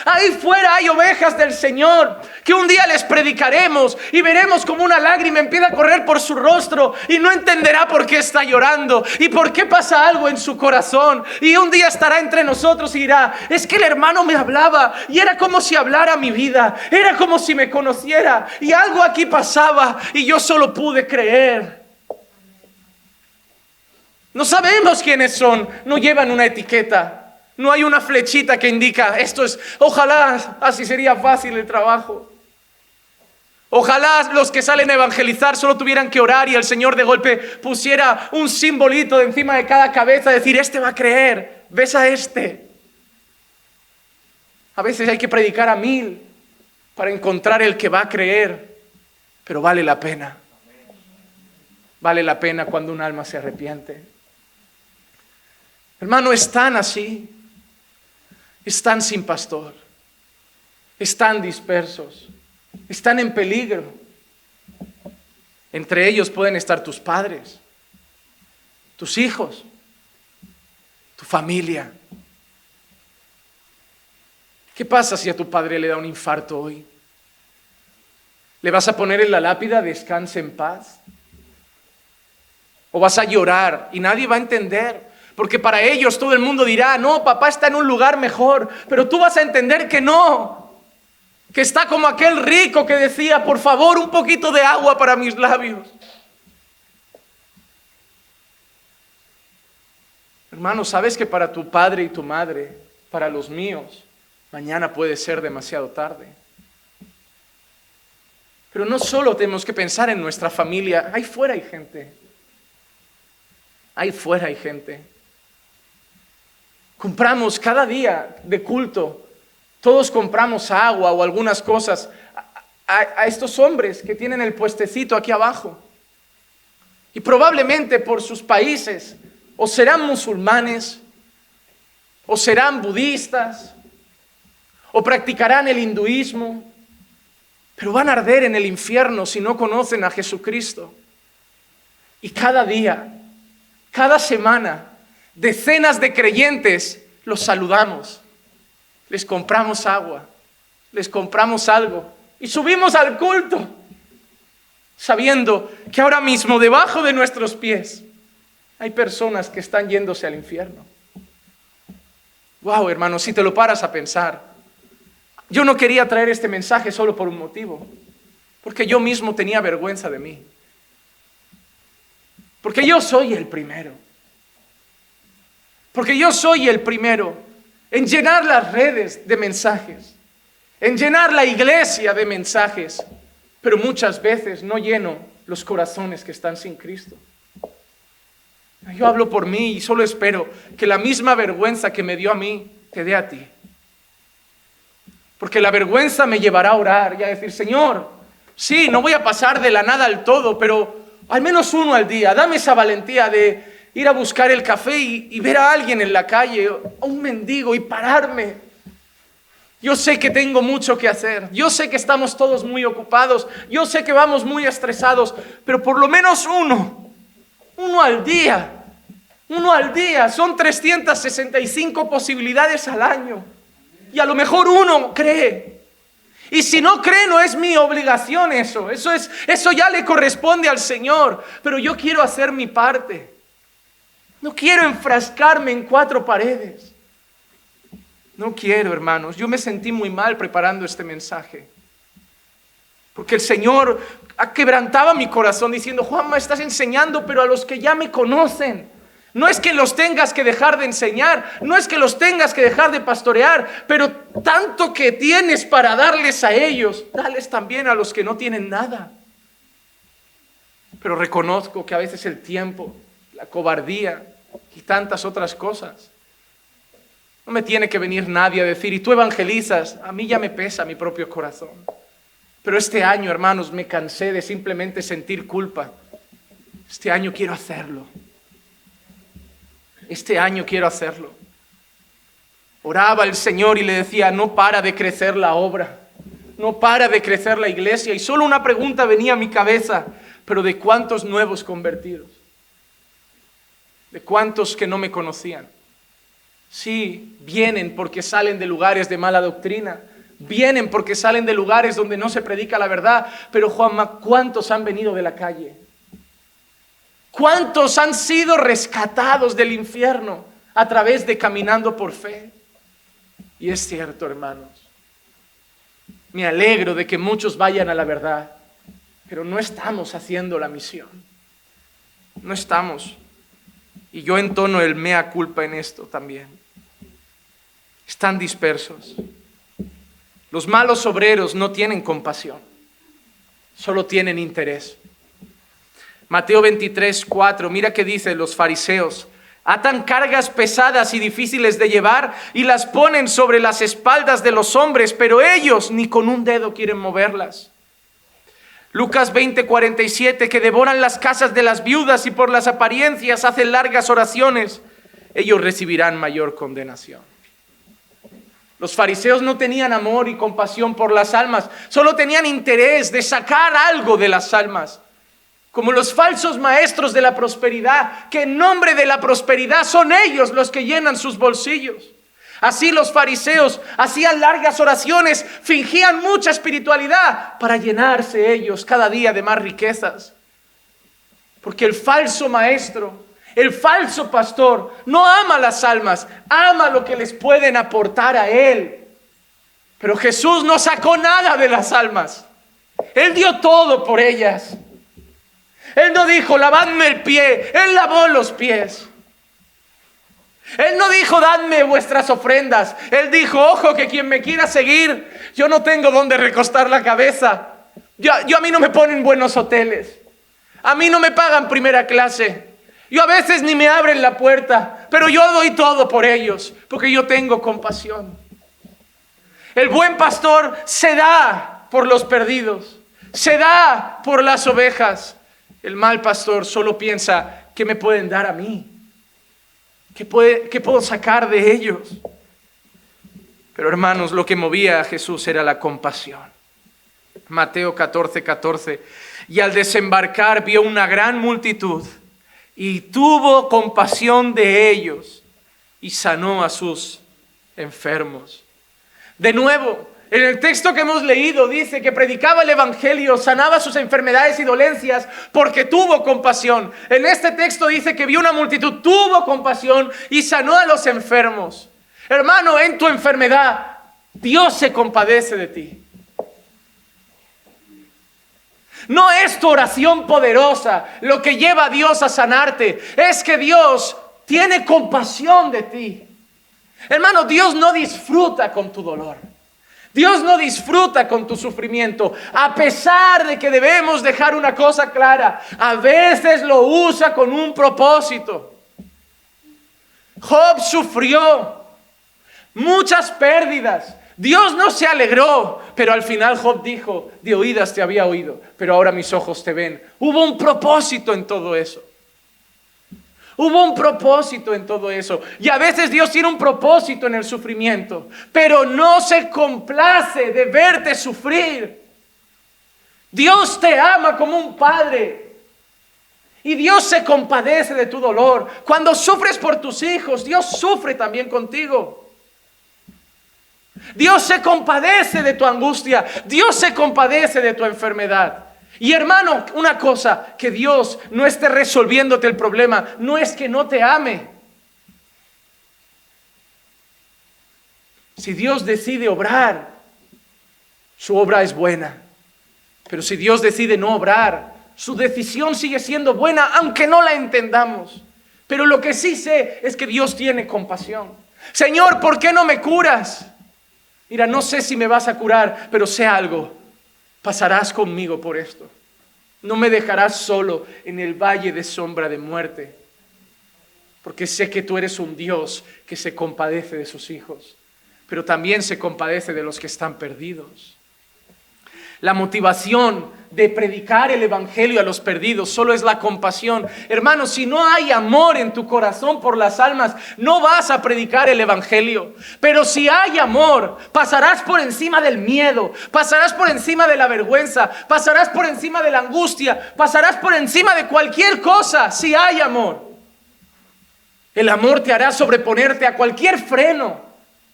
Ahí fuera hay ovejas del Señor que un día les predicaremos y veremos como una lágrima empieza a correr por su rostro y no entenderá por qué está llorando y por qué pasa algo en su corazón. Y un día estará entre nosotros y dirá: es que el hermano me hablaba y era como si hablara mi vida, era como si me conociera y algo aquí pasaba y yo solo pude creer. No sabemos quiénes son, no llevan una etiqueta. No hay una flechita que indica esto es, ojalá así sería fácil el trabajo. Ojalá los que salen a evangelizar solo tuvieran que orar y el Señor de golpe pusiera un simbolito de encima de cada cabeza, decir: este va a creer, ves a este. A veces hay que predicar a 1000 para encontrar el que va a creer, pero vale la pena. Vale la pena cuando un alma se arrepiente. Hermano, están así. Están sin pastor, están dispersos, están en peligro. Entre ellos pueden estar tus padres, tus hijos, tu familia. ¿Qué pasa si a tu padre le da un infarto hoy? ¿Le vas a poner en la lápida descanse en paz? ¿O vas a llorar y nadie va a entender? Porque para ellos todo el mundo dirá: no, papá está en un lugar mejor. Pero tú vas a entender que no. Que está como aquel rico que decía: por favor, un poquito de agua para mis labios. Hermano, ¿sabes que para tu padre y tu madre, para los míos, mañana puede ser demasiado tarde? Pero no solo tenemos que pensar en nuestra familia. Ahí fuera hay gente. Ahí fuera hay gente. Compramos cada día de culto, todos compramos agua o algunas cosas a estos hombres que tienen el puestecito aquí abajo. Y probablemente por sus países o serán musulmanes, o serán budistas, o practicarán el hinduismo, pero van a arder en el infierno si no conocen a Jesucristo. Y cada día, cada semana, decenas de creyentes los saludamos, les compramos agua, les compramos algo y subimos al culto, sabiendo que ahora mismo debajo de nuestros pies hay personas que están yéndose al infierno. Wow, hermano, si te lo paras a pensar, yo no quería traer este mensaje solo por un motivo, porque yo mismo tenía vergüenza de mí, porque yo soy el primero. Porque yo soy el primero en llenar las redes de mensajes, en llenar la iglesia de mensajes, pero muchas veces no lleno los corazones que están sin Cristo. Yo hablo por mí y solo espero que la misma vergüenza que me dio a mí te dé a ti. Porque la vergüenza me llevará a orar y a decir: Señor, sí, no voy a pasar de la nada al todo, pero al menos uno al día. Dame esa valentía de ir a buscar el café y ver a alguien en la calle, a un mendigo, y pararme. Yo sé que tengo mucho que hacer, yo sé que estamos todos muy ocupados, yo sé que vamos muy estresados, pero por lo menos uno al día, son 365 posibilidades al año, y a lo mejor uno cree. Y si no cree, no es mi obligación eso ya le corresponde al Señor, pero yo quiero hacer mi parte. No quiero enfrascarme en 4 paredes. No quiero, hermanos. Yo me sentí muy mal preparando este mensaje. Porque el Señor quebrantaba mi corazón diciendo: Juanma, estás enseñando, pero a los que ya me conocen. No es que los tengas que dejar de enseñar, no es que los tengas que dejar de pastorear, pero tanto que tienes para darles a ellos, dales también a los que no tienen nada. Pero reconozco que a veces el tiempo, la cobardía y tantas otras cosas. No me tiene que venir nadie a decir: y tú evangelizas. A mí ya me pesa mi propio corazón. Pero este año, hermanos, me cansé de simplemente sentir culpa. Este año quiero hacerlo. Este año quiero hacerlo. Oraba al Señor y le decía: no para de crecer la obra, no para de crecer la iglesia. Y solo una pregunta venía a mi cabeza: pero ¿de cuántos nuevos convertidos? ¿De cuántos que no me conocían? Sí, vienen porque salen de lugares de mala doctrina. Vienen porque salen de lugares donde no se predica la verdad. Pero Juanma, ¿cuántos han venido de la calle? ¿Cuántos han sido rescatados del infierno a través de caminando por fe? Y es cierto, hermanos. Me alegro de que muchos vayan a la verdad, pero no estamos haciendo la misión. No estamos. Y yo entono el mea culpa en esto también. Están dispersos. Los malos obreros no tienen compasión, solo tienen interés. Mateo 23:4, mira qué dicen los fariseos. Atan cargas pesadas y difíciles de llevar y las ponen sobre las espaldas de los hombres, pero ellos ni con un dedo quieren moverlas. Lucas 20:47, que devoran las casas de las viudas y por las apariencias hacen largas oraciones, ellos recibirán mayor condenación. Los fariseos no tenían amor y compasión por las almas, solo tenían interés de sacar algo de las almas. Como los falsos maestros de la prosperidad, que en nombre de la prosperidad son ellos los que llenan sus bolsillos. Así los fariseos hacían largas oraciones, fingían mucha espiritualidad para llenarse ellos cada día de más riquezas. Porque el falso maestro, el falso pastor, no ama las almas, ama lo que les pueden aportar a él. Pero Jesús no sacó nada de las almas. Él dio todo por ellas. Él no dijo, lavadme el pie. Él lavó los pies. Él no dijo, dadme vuestras ofrendas. Él dijo, ojo, que quien me quiera seguir, yo no tengo dónde recostar la cabeza. A mí no me ponen buenos hoteles. A mí no me pagan primera clase. Yo a veces ni me abren la puerta, pero yo doy todo por ellos, porque yo tengo compasión. El buen pastor se da por los perdidos, se da por las ovejas. El mal pastor solo piensa, ¿qué me pueden dar a mí? ¿Qué puedo sacar de ellos? Pero hermanos, lo que movía a Jesús era la compasión. Mateo 14:14. Y al desembarcar vio una gran multitud y tuvo compasión de ellos y sanó a sus enfermos. De nuevo, en el texto que hemos leído dice que predicaba el evangelio, sanaba sus enfermedades y dolencias porque tuvo compasión. En este texto dice que vio una multitud, tuvo compasión y sanó a los enfermos. Hermano, en tu enfermedad, Dios se compadece de ti. No es tu oración poderosa lo que lleva a Dios a sanarte, es que Dios tiene compasión de ti. Hermano, Dios no disfruta con tu dolor. Dios no disfruta con tu sufrimiento, a pesar de que debemos dejar una cosa clara, a veces lo usa con un propósito. Job sufrió muchas pérdidas, Dios no se alegró, pero al final Job dijo, de oídas te había oído, pero ahora mis ojos te ven. Hubo un propósito en todo eso. Hubo un propósito en todo eso. Y a veces Dios tiene un propósito en el sufrimiento, pero no se complace de verte sufrir. Dios te ama como un padre. Y Dios se compadece de tu dolor. Cuando sufres por tus hijos, Dios sufre también contigo. Dios se compadece de tu angustia. Dios se compadece de tu enfermedad. Y hermano, una cosa, que Dios no esté resolviéndote el problema, no es que no te ame. Si Dios decide obrar, su obra es buena. Pero si Dios decide no obrar, su decisión sigue siendo buena, aunque no la entendamos. Pero lo que sí sé es que Dios tiene compasión. Señor, ¿por qué no me curas? Mira, no sé si me vas a curar, pero sé algo. Pasarás conmigo por esto. No me dejarás solo en el valle de sombra de muerte. Porque sé que tú eres un Dios que se compadece de sus hijos, pero también se compadece de los que están perdidos. La motivación de predicar el evangelio a los perdidos solo es la compasión. Hermanos, si no hay amor en tu corazón por las almas, no vas a predicar el evangelio. Pero si hay amor, pasarás por encima del miedo, pasarás por encima de la vergüenza, pasarás por encima de la angustia, pasarás por encima de cualquier cosa si hay amor. El amor te hará sobreponerte a cualquier freno.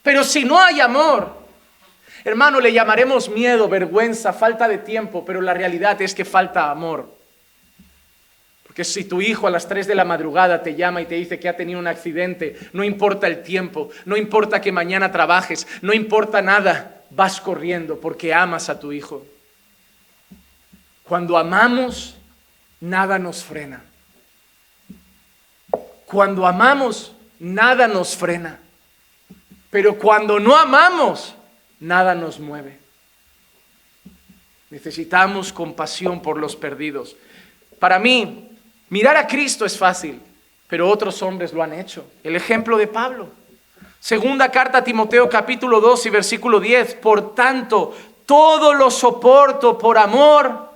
Pero si no hay amor, hermano, le llamaremos miedo, vergüenza, falta de tiempo, pero la realidad es que falta amor. Porque si tu hijo a las 3 de la madrugada te llama y te dice que ha tenido un accidente, no importa el tiempo, no importa que mañana trabajes, no importa nada, vas corriendo porque amas a tu hijo. Cuando amamos, nada nos frena. Cuando amamos, nada nos frena. Pero cuando no amamos, nada nos mueve. Necesitamos compasión por los perdidos. Para mí, mirar a Cristo es fácil, pero otros hombres lo han hecho. El ejemplo de Pablo. Segunda carta a Timoteo, capítulo 2 y versículo 10. Por tanto, todo lo soporto por amor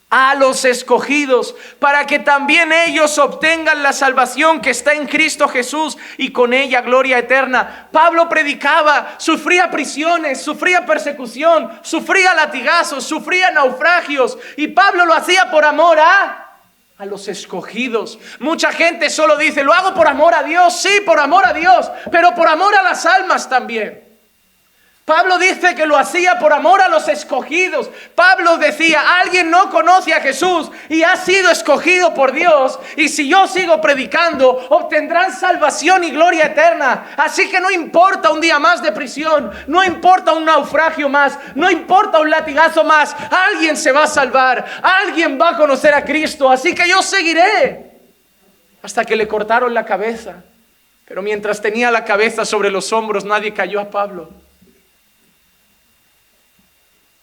a los escogidos, para que también ellos obtengan la salvación que está en Cristo Jesús y con ella gloria eterna. Pablo predicaba, sufría prisiones, sufría persecución, sufría latigazos, sufría naufragios, y Pablo lo hacía por amor a los escogidos. Mucha gente solo dice, lo hago por amor a Dios. Sí, por amor a Dios, pero por amor a las almas también. Pablo dice que lo hacía por amor a los escogidos. Pablo decía, alguien no conoce a Jesús y ha sido escogido por Dios, y si yo sigo predicando, obtendrán salvación y gloria eterna. Así que no importa un día más de prisión, no importa un naufragio más, no importa un latigazo más, alguien se va a salvar, alguien va a conocer a Cristo. Así que yo seguiré hasta que le cortaron la cabeza. Pero mientras tenía la cabeza sobre los hombros, nadie cayó a Pablo.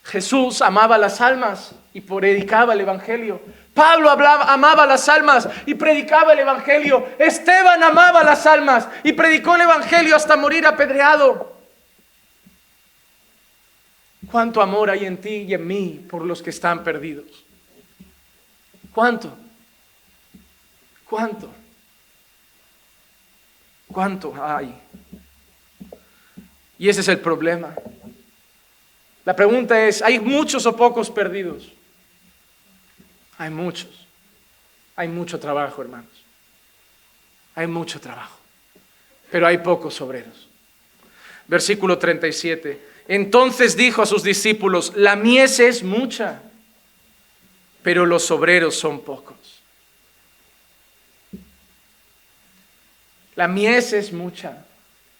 Jesús amaba las almas y predicaba el evangelio. Pablo amaba las almas y predicaba el evangelio. Esteban amaba las almas y predicó el evangelio hasta morir apedreado. ¿Cuánto amor hay en ti y en mí por los que están perdidos? ¿Cuánto? ¿Cuánto? ¿Cuánto hay? Y ese es el problema. La pregunta es, ¿hay muchos o pocos perdidos? Hay muchos. Hay mucho trabajo, hermanos. Hay mucho trabajo. Pero hay pocos obreros. Versículo 37. Entonces dijo a sus discípulos, la mies es mucha, pero los obreros son pocos. La mies es mucha,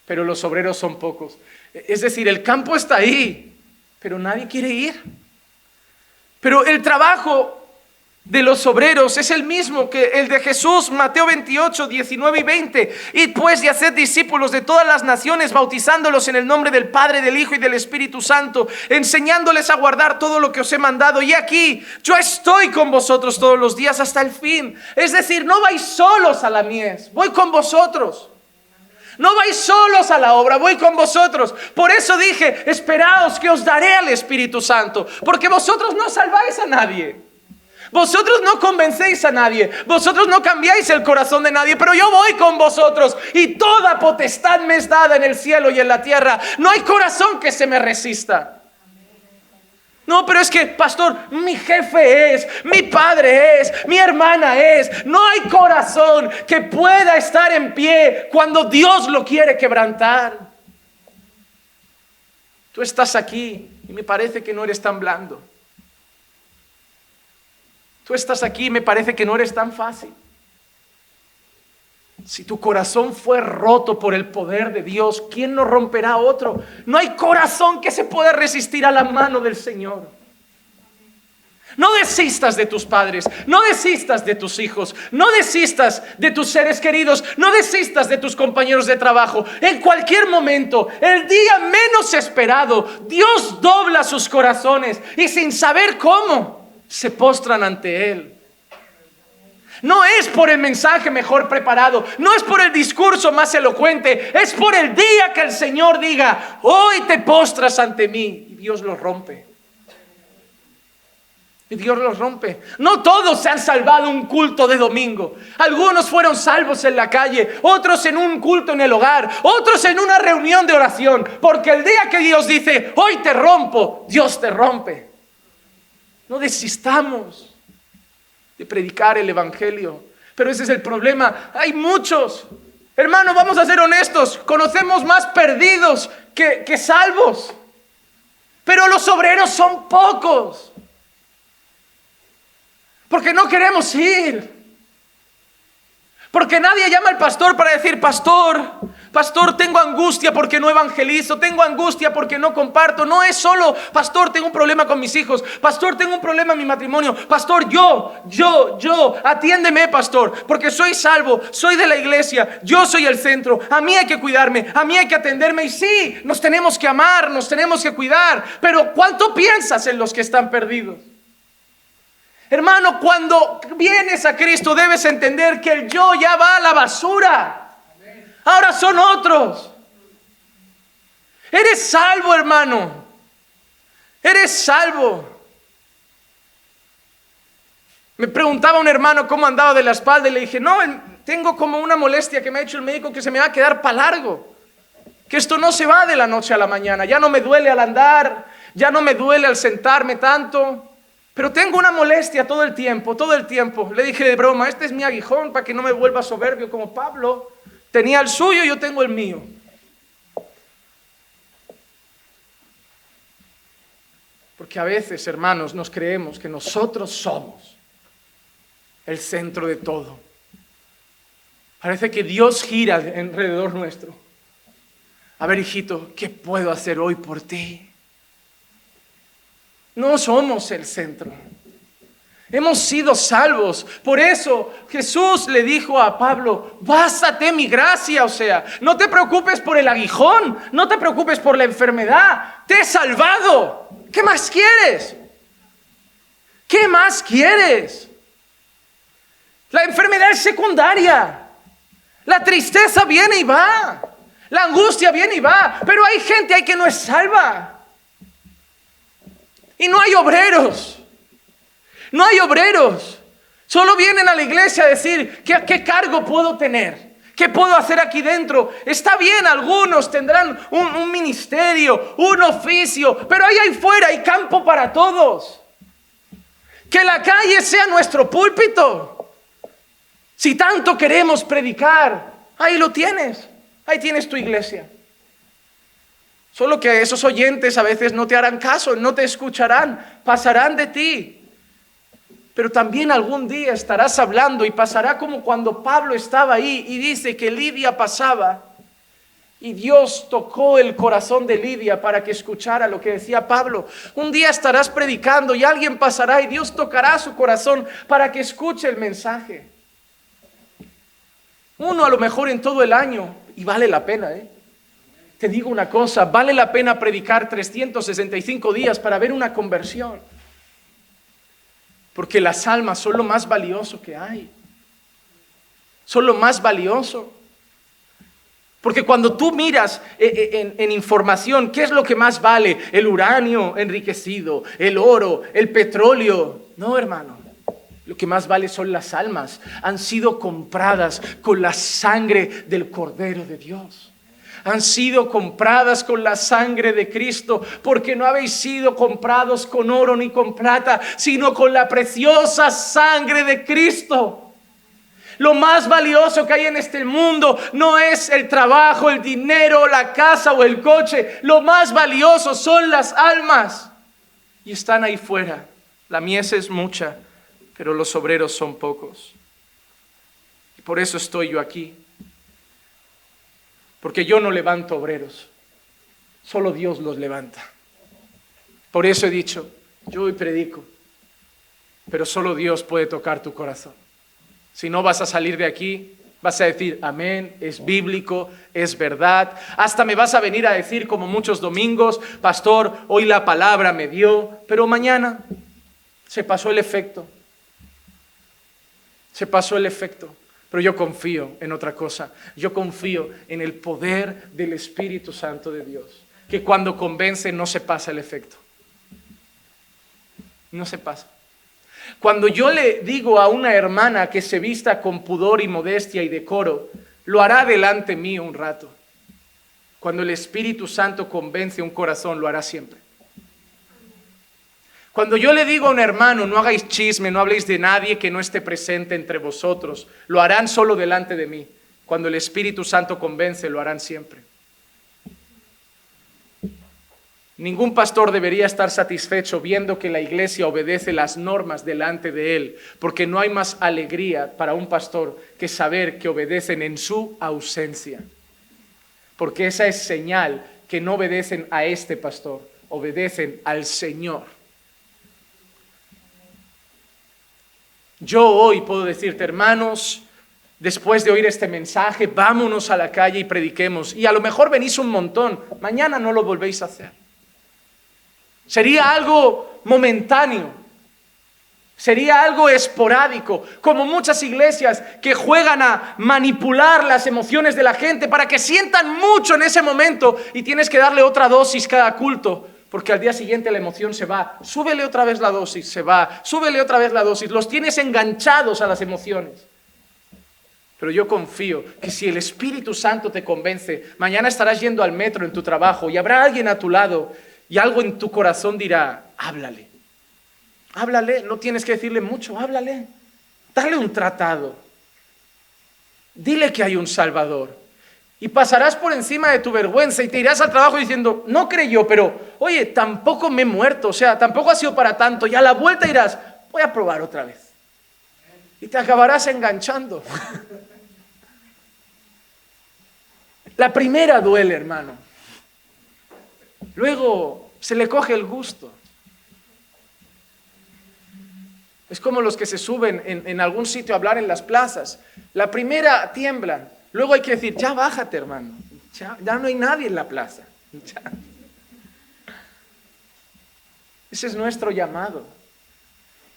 pero los obreros son pocos. Es decir, el campo está ahí, pero nadie quiere ir. Pero el trabajo de los obreros es el mismo que el de Jesús. Mateo 28, 19 y 20. Id pues y haced discípulos de todas las naciones, bautizándolos en el nombre del Padre, del Hijo y del Espíritu Santo, enseñándoles a guardar todo lo que os he mandado. Y aquí, yo estoy con vosotros todos los días hasta el fin. Es decir, no vais solos a la mies, voy con vosotros. No vais solos a la obra, voy con vosotros. Por eso dije, esperaos que os daré al Espíritu Santo, porque vosotros no salváis a nadie, vosotros no convencéis a nadie, vosotros no cambiáis el corazón de nadie, pero yo voy con vosotros y toda potestad me es dada en el cielo y en la tierra. No hay corazón que se me resista. No, pero es que, pastor, mi jefe es, mi padre es, mi hermana es. No hay corazón que pueda estar en pie cuando Dios lo quiere quebrantar. Tú estás aquí y me parece que no eres tan blando. Tú estás aquí y me parece que no eres tan fácil. Si tu corazón fue roto por el poder de Dios, ¿quién no romperá otro? No hay corazón que se pueda resistir a la mano del Señor. No desistas de tus padres, no desistas de tus hijos, no desistas de tus seres queridos, no desistas de tus compañeros de trabajo. En cualquier momento, el día menos esperado, Dios dobla sus corazones y sin saber cómo, se postran ante Él. No es por el mensaje mejor preparado, no es por el discurso más elocuente, es por el día que el Señor diga, hoy te postras ante mí. Y Dios los rompe. Y Dios los rompe. No todos se han salvado un culto de domingo. Algunos fueron salvos en la calle, otros en un culto en el hogar, otros en una reunión de oración. Porque el día que Dios dice, hoy te rompo, Dios te rompe. No desistamos de predicar el evangelio. Pero ese es el problema. Hay muchos, Hermano, vamos a ser honestos, conocemos más perdidos que salvos, pero los obreros son pocos, porque no queremos ir. Porque nadie llama al pastor para decir: pastor, tengo angustia porque no evangelizo, tengo angustia porque no comparto. No es solo: pastor, tengo un problema con mis hijos, pastor, tengo un problema en mi matrimonio, pastor, yo, atiéndeme, pastor, porque soy salvo, soy de la iglesia, yo soy el centro, a mí hay que cuidarme, a mí hay que atenderme. Y sí, nos tenemos que amar, nos tenemos que cuidar, pero ¿cuánto piensas en los que están perdidos? Hermano, cuando vienes a Cristo debes entender que el yo ya va a la basura. Ahora son otros. Eres salvo, hermano. Eres salvo. Me preguntaba un hermano cómo andaba de la espalda y le dije: no, tengo como una molestia que me ha hecho el médico que se me va a quedar para largo. Que esto no se va de la noche a la mañana. Ya no me duele al andar, ya no me duele al sentarme tanto. Pero tengo una molestia todo el tiempo. Le dije de broma: este es mi aguijón para que no me vuelva soberbio como Pablo. Tenía el suyo, yo tengo el mío. Porque a veces, hermanos, nos creemos que nosotros somos el centro de todo. Parece que Dios gira alrededor nuestro. A ver, hijito, ¿qué puedo hacer hoy por ti? No somos el centro. Hemos sido salvos. Por eso Jesús le dijo a Pablo: bástate mi gracia. O sea, no te preocupes por el aguijón, no te preocupes por la enfermedad. Te he salvado. ¿Qué más quieres? ¿Qué más quieres? La enfermedad es secundaria. La tristeza viene y va. La angustia viene y va. Pero hay gente ahí que no es salva. Y no hay obreros. No hay obreros. Solo vienen a la iglesia a decir: ¿qué cargo puedo tener? ¿Qué puedo hacer aquí dentro? Está bien, algunos tendrán un ministerio, un oficio, pero ahí fuera hay campo para todos. Que la calle sea nuestro púlpito. Si tanto queremos predicar, ahí lo tienes. Ahí tienes tu iglesia. Solo que esos oyentes a veces no te harán caso, no te escucharán, pasarán de ti. Pero también algún día estarás hablando y pasará como cuando Pablo estaba ahí y dice que Lidia pasaba y Dios tocó el corazón de Lidia para que escuchara lo que decía Pablo. Un día estarás predicando y alguien pasará y Dios tocará su corazón para que escuche el mensaje. Uno a lo mejor en todo el año, y vale la pena, Te digo una cosa, vale la pena predicar 365 días para ver una conversión. Porque las almas son lo más valioso que hay. Son lo más valioso. Porque cuando tú miras en información, ¿qué es lo que más vale? El uranio enriquecido, el oro, el petróleo. No, hermano. Lo que más vale son las almas. Han sido compradas con la sangre del Cordero de Dios. Han sido compradas con la sangre de Cristo, porque no habéis sido comprados con oro ni con plata, sino con la preciosa sangre de Cristo. Lo más valioso que hay en este mundo no es el trabajo, el dinero, la casa o el coche. Lo más valioso son las almas. Y están ahí fuera. La mies es mucha, pero los obreros son pocos. Y por eso estoy yo aquí. Porque yo no levanto obreros, solo Dios los levanta. Por eso he dicho: yo hoy predico, pero solo Dios puede tocar tu corazón. Si no, vas a salir de aquí, vas a decir: amén, es bíblico, es verdad. Hasta me vas a venir a decir, como muchos domingos: pastor, hoy la palabra me dio, pero mañana se pasó el efecto. Se pasó el efecto. Pero yo confío en otra cosa. Yo confío en el poder del Espíritu Santo de Dios, que cuando convence no se pasa el efecto. No se pasa. Cuando yo le digo a una hermana que se vista con pudor y modestia y decoro, lo hará delante mío un rato. Cuando el Espíritu Santo convence un corazón, lo hará siempre. Cuando yo le digo a un hermano: no hagáis chisme, no habléis de nadie que no esté presente entre vosotros, lo harán solo delante de mí. Cuando el Espíritu Santo convence, lo harán siempre. Ningún pastor debería estar satisfecho viendo que la iglesia obedece las normas delante de él, porque no hay más alegría para un pastor que saber que obedecen en su ausencia. Porque esa es señal que no obedecen a este pastor, obedecen al Señor. Yo hoy puedo decirte, hermanos, después de oír este mensaje, vámonos a la calle y prediquemos. Y a lo mejor venís un montón, mañana no lo volvéis a hacer. Sería algo momentáneo, sería algo esporádico, como muchas iglesias que juegan a manipular las emociones de la gente para que sientan mucho en ese momento y tienes que darle otra dosis cada culto, porque al día siguiente la emoción se va, súbele otra vez la dosis, se va, súbele otra vez la dosis, los tienes enganchados a las emociones. Pero yo confío que si el Espíritu Santo te convence, mañana estarás yendo al metro en tu trabajo y habrá alguien a tu lado y algo en tu corazón dirá, háblale. Háblale, no tienes que decirle mucho, háblale. Dale un tratado. Dile que hay un Salvador. Y pasarás por encima de tu vergüenza y te irás al trabajo diciendo, no creyó, pero oye, tampoco me he muerto, o sea, tampoco ha sido para tanto. Y a la vuelta irás, voy a probar otra vez. Y te acabarás enganchando. La primera duele, hermano. Luego se le coge el gusto. Es como los que se suben en algún sitio a hablar en las plazas. La primera tiemblan. Luego hay que decir, ya bájate, hermano. Ya no hay nadie en la plaza. Ya. Ese es nuestro llamado.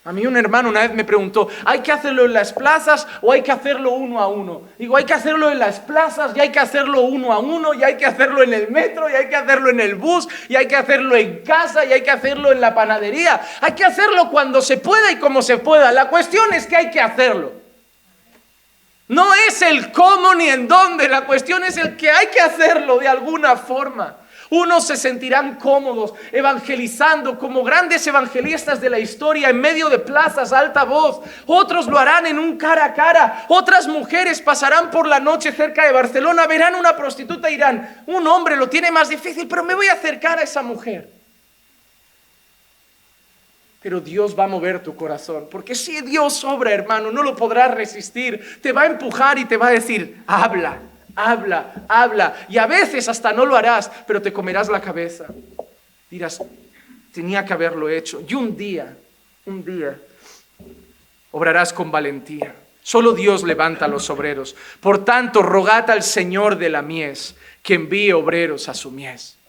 A mí un hermano una vez me preguntó, ¿hay que hacerlo en las plazas o hay que hacerlo uno a uno? Digo, hay que hacerlo en las plazas y hay que hacerlo uno a uno y hay que hacerlo en el metro y hay que hacerlo en el bus y hay que hacerlo en casa y hay que hacerlo en la panadería. Hay que hacerlo cuando se pueda y como se pueda. La cuestión es que hay que hacerlo. No es el cómo ni en dónde, la cuestión es el que hay que hacerlo de alguna forma. Unos se sentirán cómodos evangelizando como grandes evangelistas de la historia en medio de plazas a alta voz. Otros lo harán en un cara a cara. Otras mujeres pasarán por la noche cerca de Barcelona, verán una prostituta y dirán, un hombre lo tiene más difícil, pero me voy a acercar a esa mujer. Pero Dios va a mover tu corazón, porque si Dios obra, hermano, no lo podrás resistir. Te va a empujar y te va a decir, habla. Habla, habla, y a veces hasta no lo harás, pero te comerás la cabeza. Dirás, tenía que haberlo hecho. Y un día, obrarás con valentía. Solo Dios levanta a los obreros. Por tanto, rogad al Señor de la mies que envíe obreros a su mies.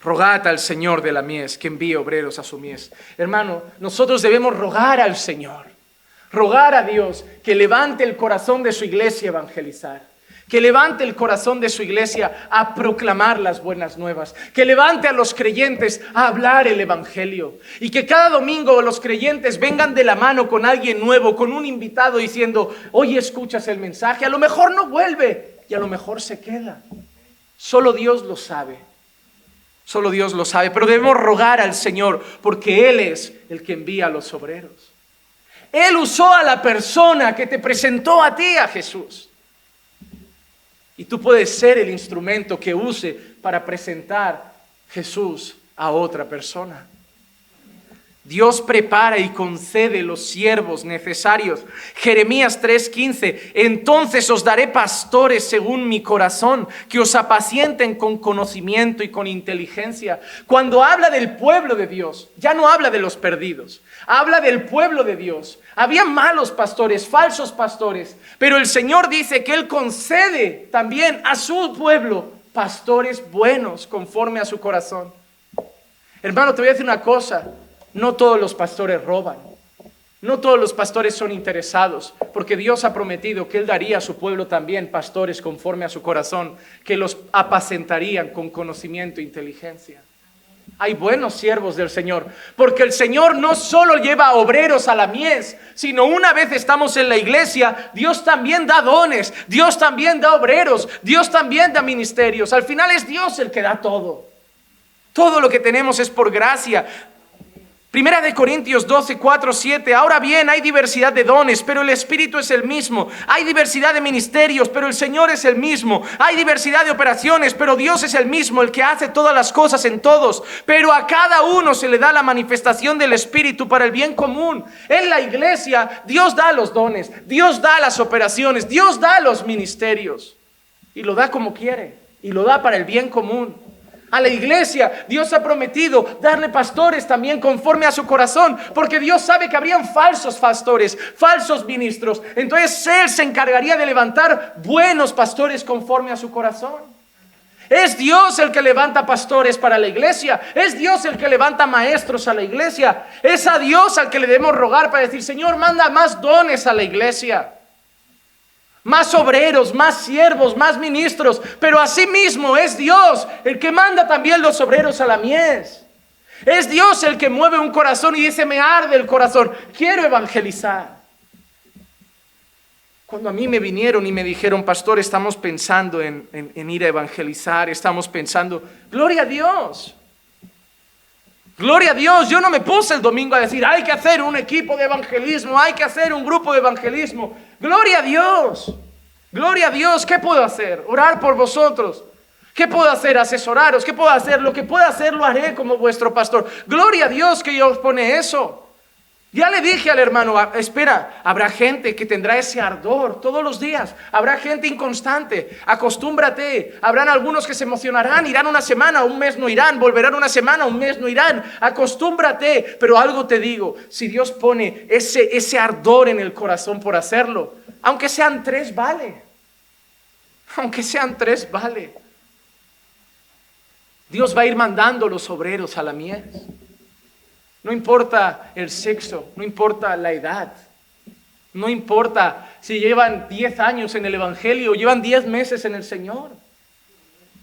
Rogad al Señor de la mies que envíe obreros a su mies. Hermano, nosotros debemos rogar al Señor. Rogar a Dios que levante el corazón de su iglesia a evangelizar, que levante el corazón de su iglesia a proclamar las buenas nuevas, que levante a los creyentes a hablar el evangelio y que cada domingo los creyentes vengan de la mano con alguien nuevo, con un invitado diciendo, hoy escuchas el mensaje, a lo mejor no vuelve y a lo mejor se queda. Solo Dios lo sabe. Solo Dios lo sabe, pero debemos rogar al Señor porque Él es el que envía a los obreros. Él usó a la persona que te presentó a ti, a Jesús. Y tú puedes ser el instrumento que use para presentar Jesús a otra persona. Dios prepara y concede los siervos necesarios. Jeremías 3:15, entonces os daré pastores según mi corazón, que os apacienten con conocimiento y con inteligencia. Cuando habla del pueblo de Dios, ya no habla de los perdidos, habla del pueblo de Dios. Había malos pastores, falsos pastores, pero el Señor dice que Él concede también a su pueblo pastores buenos conforme a su corazón. Hermano, te voy a decir una cosa. No todos los pastores roban, no todos los pastores son interesados, porque Dios ha prometido que Él daría a su pueblo también pastores conforme a su corazón, que los apacentarían con conocimiento e inteligencia. Hay buenos siervos del Señor, porque el Señor no solo lleva obreros a la mies, sino una vez estamos en la iglesia, Dios también da dones, Dios también da obreros, Dios también da ministerios. Al final es Dios el que da todo. Todo lo que tenemos es por gracia. Primera de Corintios 12, 4, 7. Ahora bien, hay diversidad de dones, pero el Espíritu es el mismo. Hay diversidad de ministerios, pero el Señor es el mismo. Hay diversidad de operaciones, pero Dios es el mismo, el que hace todas las cosas en todos. Pero a cada uno se le da la manifestación del Espíritu para el bien común. En la iglesia, Dios da los dones, Dios da las operaciones, Dios da los ministerios. Y lo da como quiere, y lo da para el bien común. A la iglesia Dios ha prometido darle pastores también conforme a su corazón, porque Dios sabe que habrían falsos pastores, falsos ministros. Entonces Él se encargaría de levantar buenos pastores conforme a su corazón. Es Dios el que levanta pastores para la iglesia. Es Dios el que levanta maestros a la iglesia. Es a Dios al que le debemos rogar para decir: Señor, manda más dones a la iglesia, más obreros, más siervos, más ministros. Pero asimismo es Dios el que manda también los obreros a la mies. Es Dios el que mueve un corazón y dice: me arde el corazón, quiero evangelizar. Cuando a mí me vinieron y me dijeron: pastor, estamos pensando en ir a evangelizar, estamos pensando, gloria a Dios. Gloria a Dios. Yo no me puse el domingo a decir: hay que hacer un equipo de evangelismo, hay que hacer un grupo de evangelismo. Gloria a Dios. Gloria a Dios. ¿Qué puedo hacer? Orar por vosotros. ¿Qué puedo hacer? Asesoraros. ¿Qué puedo hacer? Lo que pueda hacer lo haré como vuestro pastor. Gloria a Dios que Dios pone eso. Ya le dije al hermano: espera, habrá gente que tendrá ese ardor todos los días. Habrá gente inconstante, acostúmbrate. Habrán algunos que se emocionarán, irán una semana, un mes no irán, volverán una semana, un mes no irán. Acostúmbrate. Pero algo te digo: si Dios pone ese ardor en el corazón por hacerlo, aunque sean 3, vale. Aunque sean 3, vale. Dios va a ir mandando los obreros a la mies. No importa el sexo, no importa la edad, no importa si llevan 10 años en el Evangelio o llevan 10 meses en el Señor.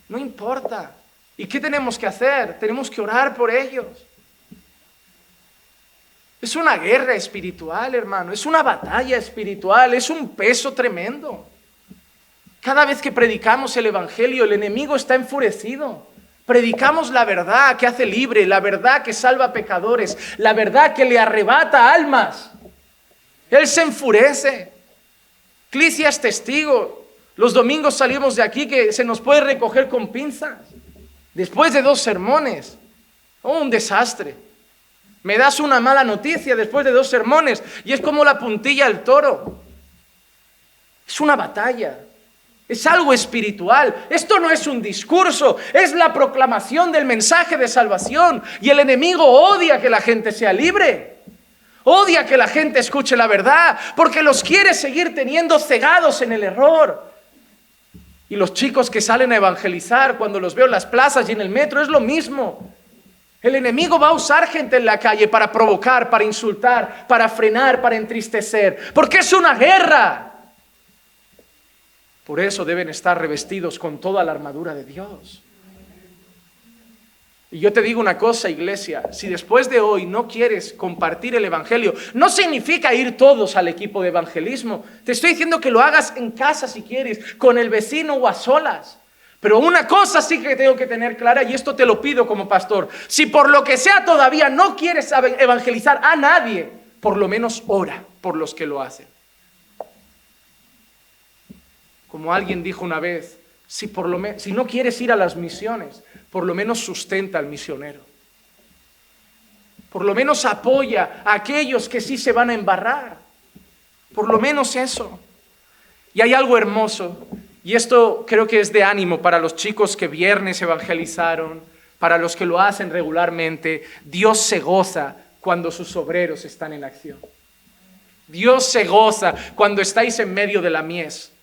No importa. ¿Y qué tenemos que hacer? Tenemos que orar por ellos. Es una guerra espiritual, hermano, es una batalla espiritual, es un peso tremendo. Cada vez que predicamos el Evangelio, el enemigo está enfurecido. Predicamos la verdad que hace libre, la verdad que salva pecadores, la verdad que le arrebata almas. Él se enfurece. Clicia es testigo. Los domingos salimos de aquí que se nos puede recoger con pinzas. Después de 2 sermones. Oh, un desastre. Me das una mala noticia después de 2 sermones y es como la puntilla al toro. Es una batalla. Es algo espiritual. Esto no es un discurso, es la proclamación del mensaje de salvación. Y el enemigo odia que la gente sea libre. Odia que la gente escuche la verdad, porque los quiere seguir teniendo cegados en el error. Y los chicos que salen a evangelizar, cuando los veo en las plazas y en el metro, es lo mismo. El enemigo va a usar gente en la calle para provocar, para insultar, para frenar, para entristecer, porque es una guerra. Por eso deben estar revestidos con toda la armadura de Dios. Y yo te digo una cosa, iglesia: si después de hoy no quieres compartir el Evangelio, no significa ir todos al equipo de evangelismo. Te estoy diciendo que lo hagas en casa si quieres, con el vecino o a solas. Pero una cosa sí que tengo que tener clara, y esto te lo pido como pastor: si por lo que sea todavía no quieres evangelizar a nadie, por lo menos ora por los que lo hacen. Como alguien dijo una vez, si no quieres ir a las misiones, por lo menos sustenta al misionero. Por lo menos apoya a aquellos que sí se van a embarrar. Por lo menos eso. Y hay algo hermoso, y esto creo que es de ánimo para los chicos que viernes evangelizaron, para los que lo hacen regularmente. Dios se goza cuando sus obreros están en acción. Dios se goza cuando estáis en medio de la mies.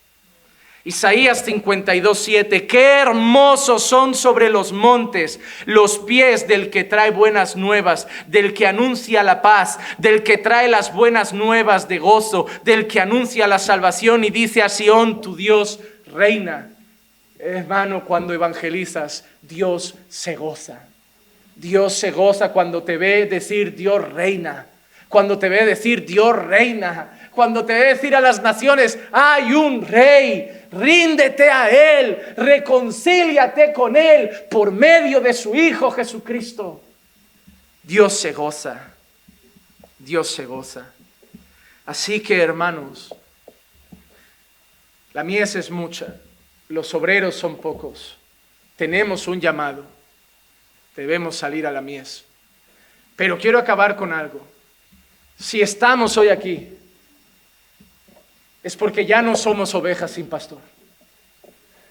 Isaías 52:7: qué hermosos son sobre los montes los pies del que trae buenas nuevas, del que anuncia la paz, del que trae las buenas nuevas de gozo, del que anuncia la salvación y dice a Sión: tu Dios reina. Hermano, cuando evangelizas, Dios se goza. Dios se goza cuando te ve decir: Dios reina. Cuando te ve decir: Dios reina. Cuando te ve decir a las naciones: hay un rey. Ríndete a Él, reconcíliate con Él por medio de su Hijo Jesucristo. Dios se goza. Dios se goza. Así que, hermanos, la mies es mucha, los obreros son pocos. Tenemos un llamado, debemos salir a la mies. Pero quiero acabar con algo. Si estamos hoy aquí, es porque ya no somos ovejas sin pastor.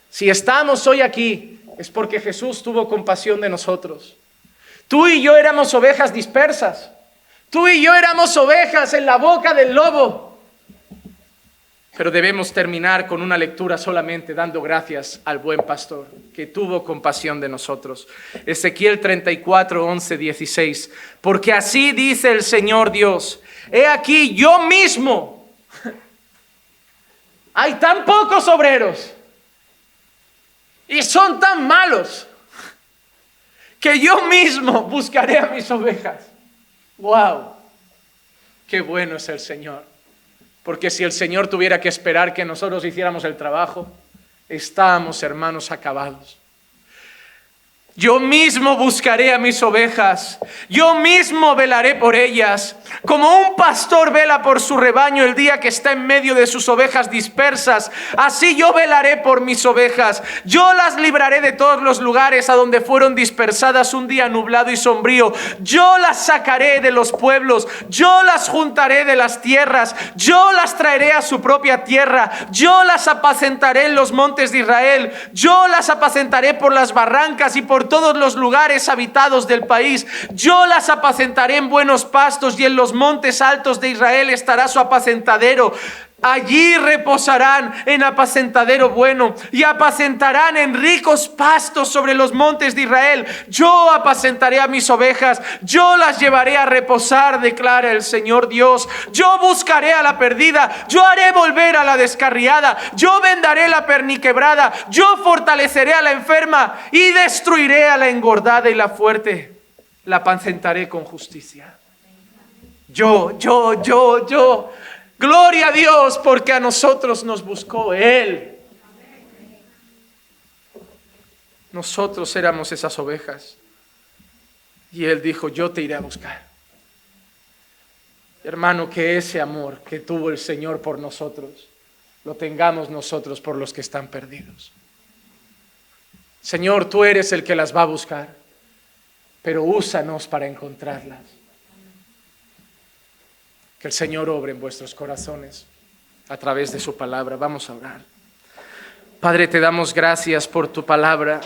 Si estamos hoy aquí, es porque Jesús tuvo compasión de nosotros. Tú y yo éramos ovejas dispersas. Tú y yo éramos ovejas en la boca del lobo. Pero debemos terminar con una lectura solamente dando gracias al buen pastor que tuvo compasión de nosotros. Ezequiel 34, 11, 16. Porque así dice el Señor Dios: he aquí yo mismo. Hay tan pocos obreros y son tan malos que yo mismo buscaré a mis ovejas. ¡Wow! ¡Qué bueno es el Señor! Porque si el Señor tuviera que esperar que nosotros hiciéramos el trabajo, estábamos, hermanos, acabados. Yo mismo buscaré a mis ovejas, yo mismo velaré por ellas, como un pastor vela por su rebaño el día que está en medio de sus ovejas dispersas. Así yo velaré por mis ovejas, yo las libraré de todos los lugares a donde fueron dispersadas un día nublado y sombrío. Yo las sacaré de los pueblos, yo las juntaré de las tierras, yo las traeré a su propia tierra, yo las apacentaré en los montes de Israel, yo las apacentaré por las barrancas y por todos los lugares habitados del país. Yo las apacentaré en buenos pastos y en los montes altos de Israel estará su apacentadero. Allí reposarán en apacentadero bueno y apacentarán en ricos pastos sobre los montes de Israel. Yo apacentaré a mis ovejas, yo las llevaré a reposar, declara el Señor Dios. Yo buscaré a la perdida, yo haré volver a la descarriada, yo vendaré la perniquebrada, yo fortaleceré a la enferma y destruiré a la engordada y la fuerte. La apacentaré con justicia. Yo. Gloria a Dios, porque a nosotros nos buscó Él. Nosotros éramos esas ovejas y Él dijo: yo te iré a buscar. Hermano, que ese amor que tuvo el Señor por nosotros lo tengamos nosotros por los que están perdidos. Señor, tú eres el que las va a buscar, pero úsanos para encontrarlas. Que el Señor obre en vuestros corazones a través de su palabra. Vamos a orar. Padre, te damos gracias por tu palabra.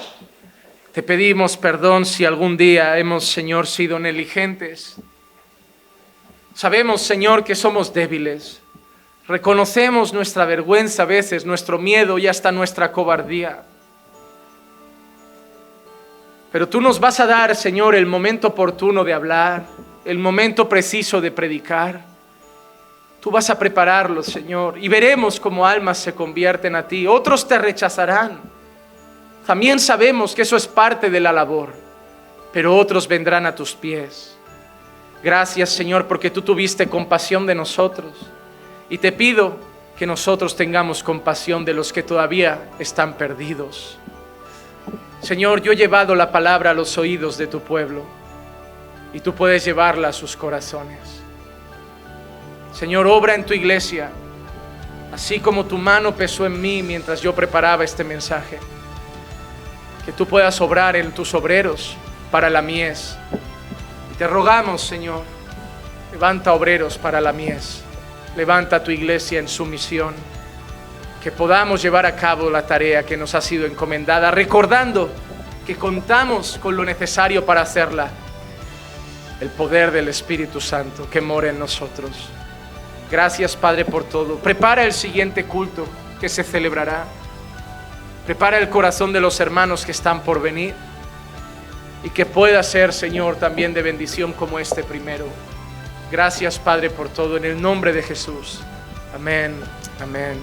Te pedimos perdón si algún día hemos, Señor, sido negligentes. Sabemos, Señor, que somos débiles. Reconocemos nuestra vergüenza a veces, nuestro miedo y hasta nuestra cobardía. Pero tú nos vas a dar, Señor, el momento oportuno de hablar, el momento preciso de predicar. Tú vas a prepararlo, Señor, y veremos cómo almas se convierten a ti. Otros te rechazarán. También sabemos que eso es parte de la labor, pero otros vendrán a tus pies. Gracias, Señor, porque tú tuviste compasión de nosotros. Y te pido que nosotros tengamos compasión de los que todavía están perdidos. Señor, yo he llevado la palabra a los oídos de tu pueblo y tú puedes llevarla a sus corazones. Señor, obra en tu iglesia, así como tu mano pesó en mí mientras yo preparaba este mensaje. Que tú puedas obrar en tus obreros para la mies. Y te rogamos, Señor, levanta obreros para la mies. Levanta tu iglesia en su misión. Que podamos llevar a cabo la tarea que nos ha sido encomendada, recordando que contamos con lo necesario para hacerla. El poder del Espíritu Santo que mora en nosotros. Gracias, Padre, por todo. Prepara el siguiente culto que se celebrará. Prepara el corazón de los hermanos que están por venir. Y que pueda ser, Señor, también de bendición como este primero. Gracias, Padre, por todo. En el nombre de Jesús. Amén. Amén.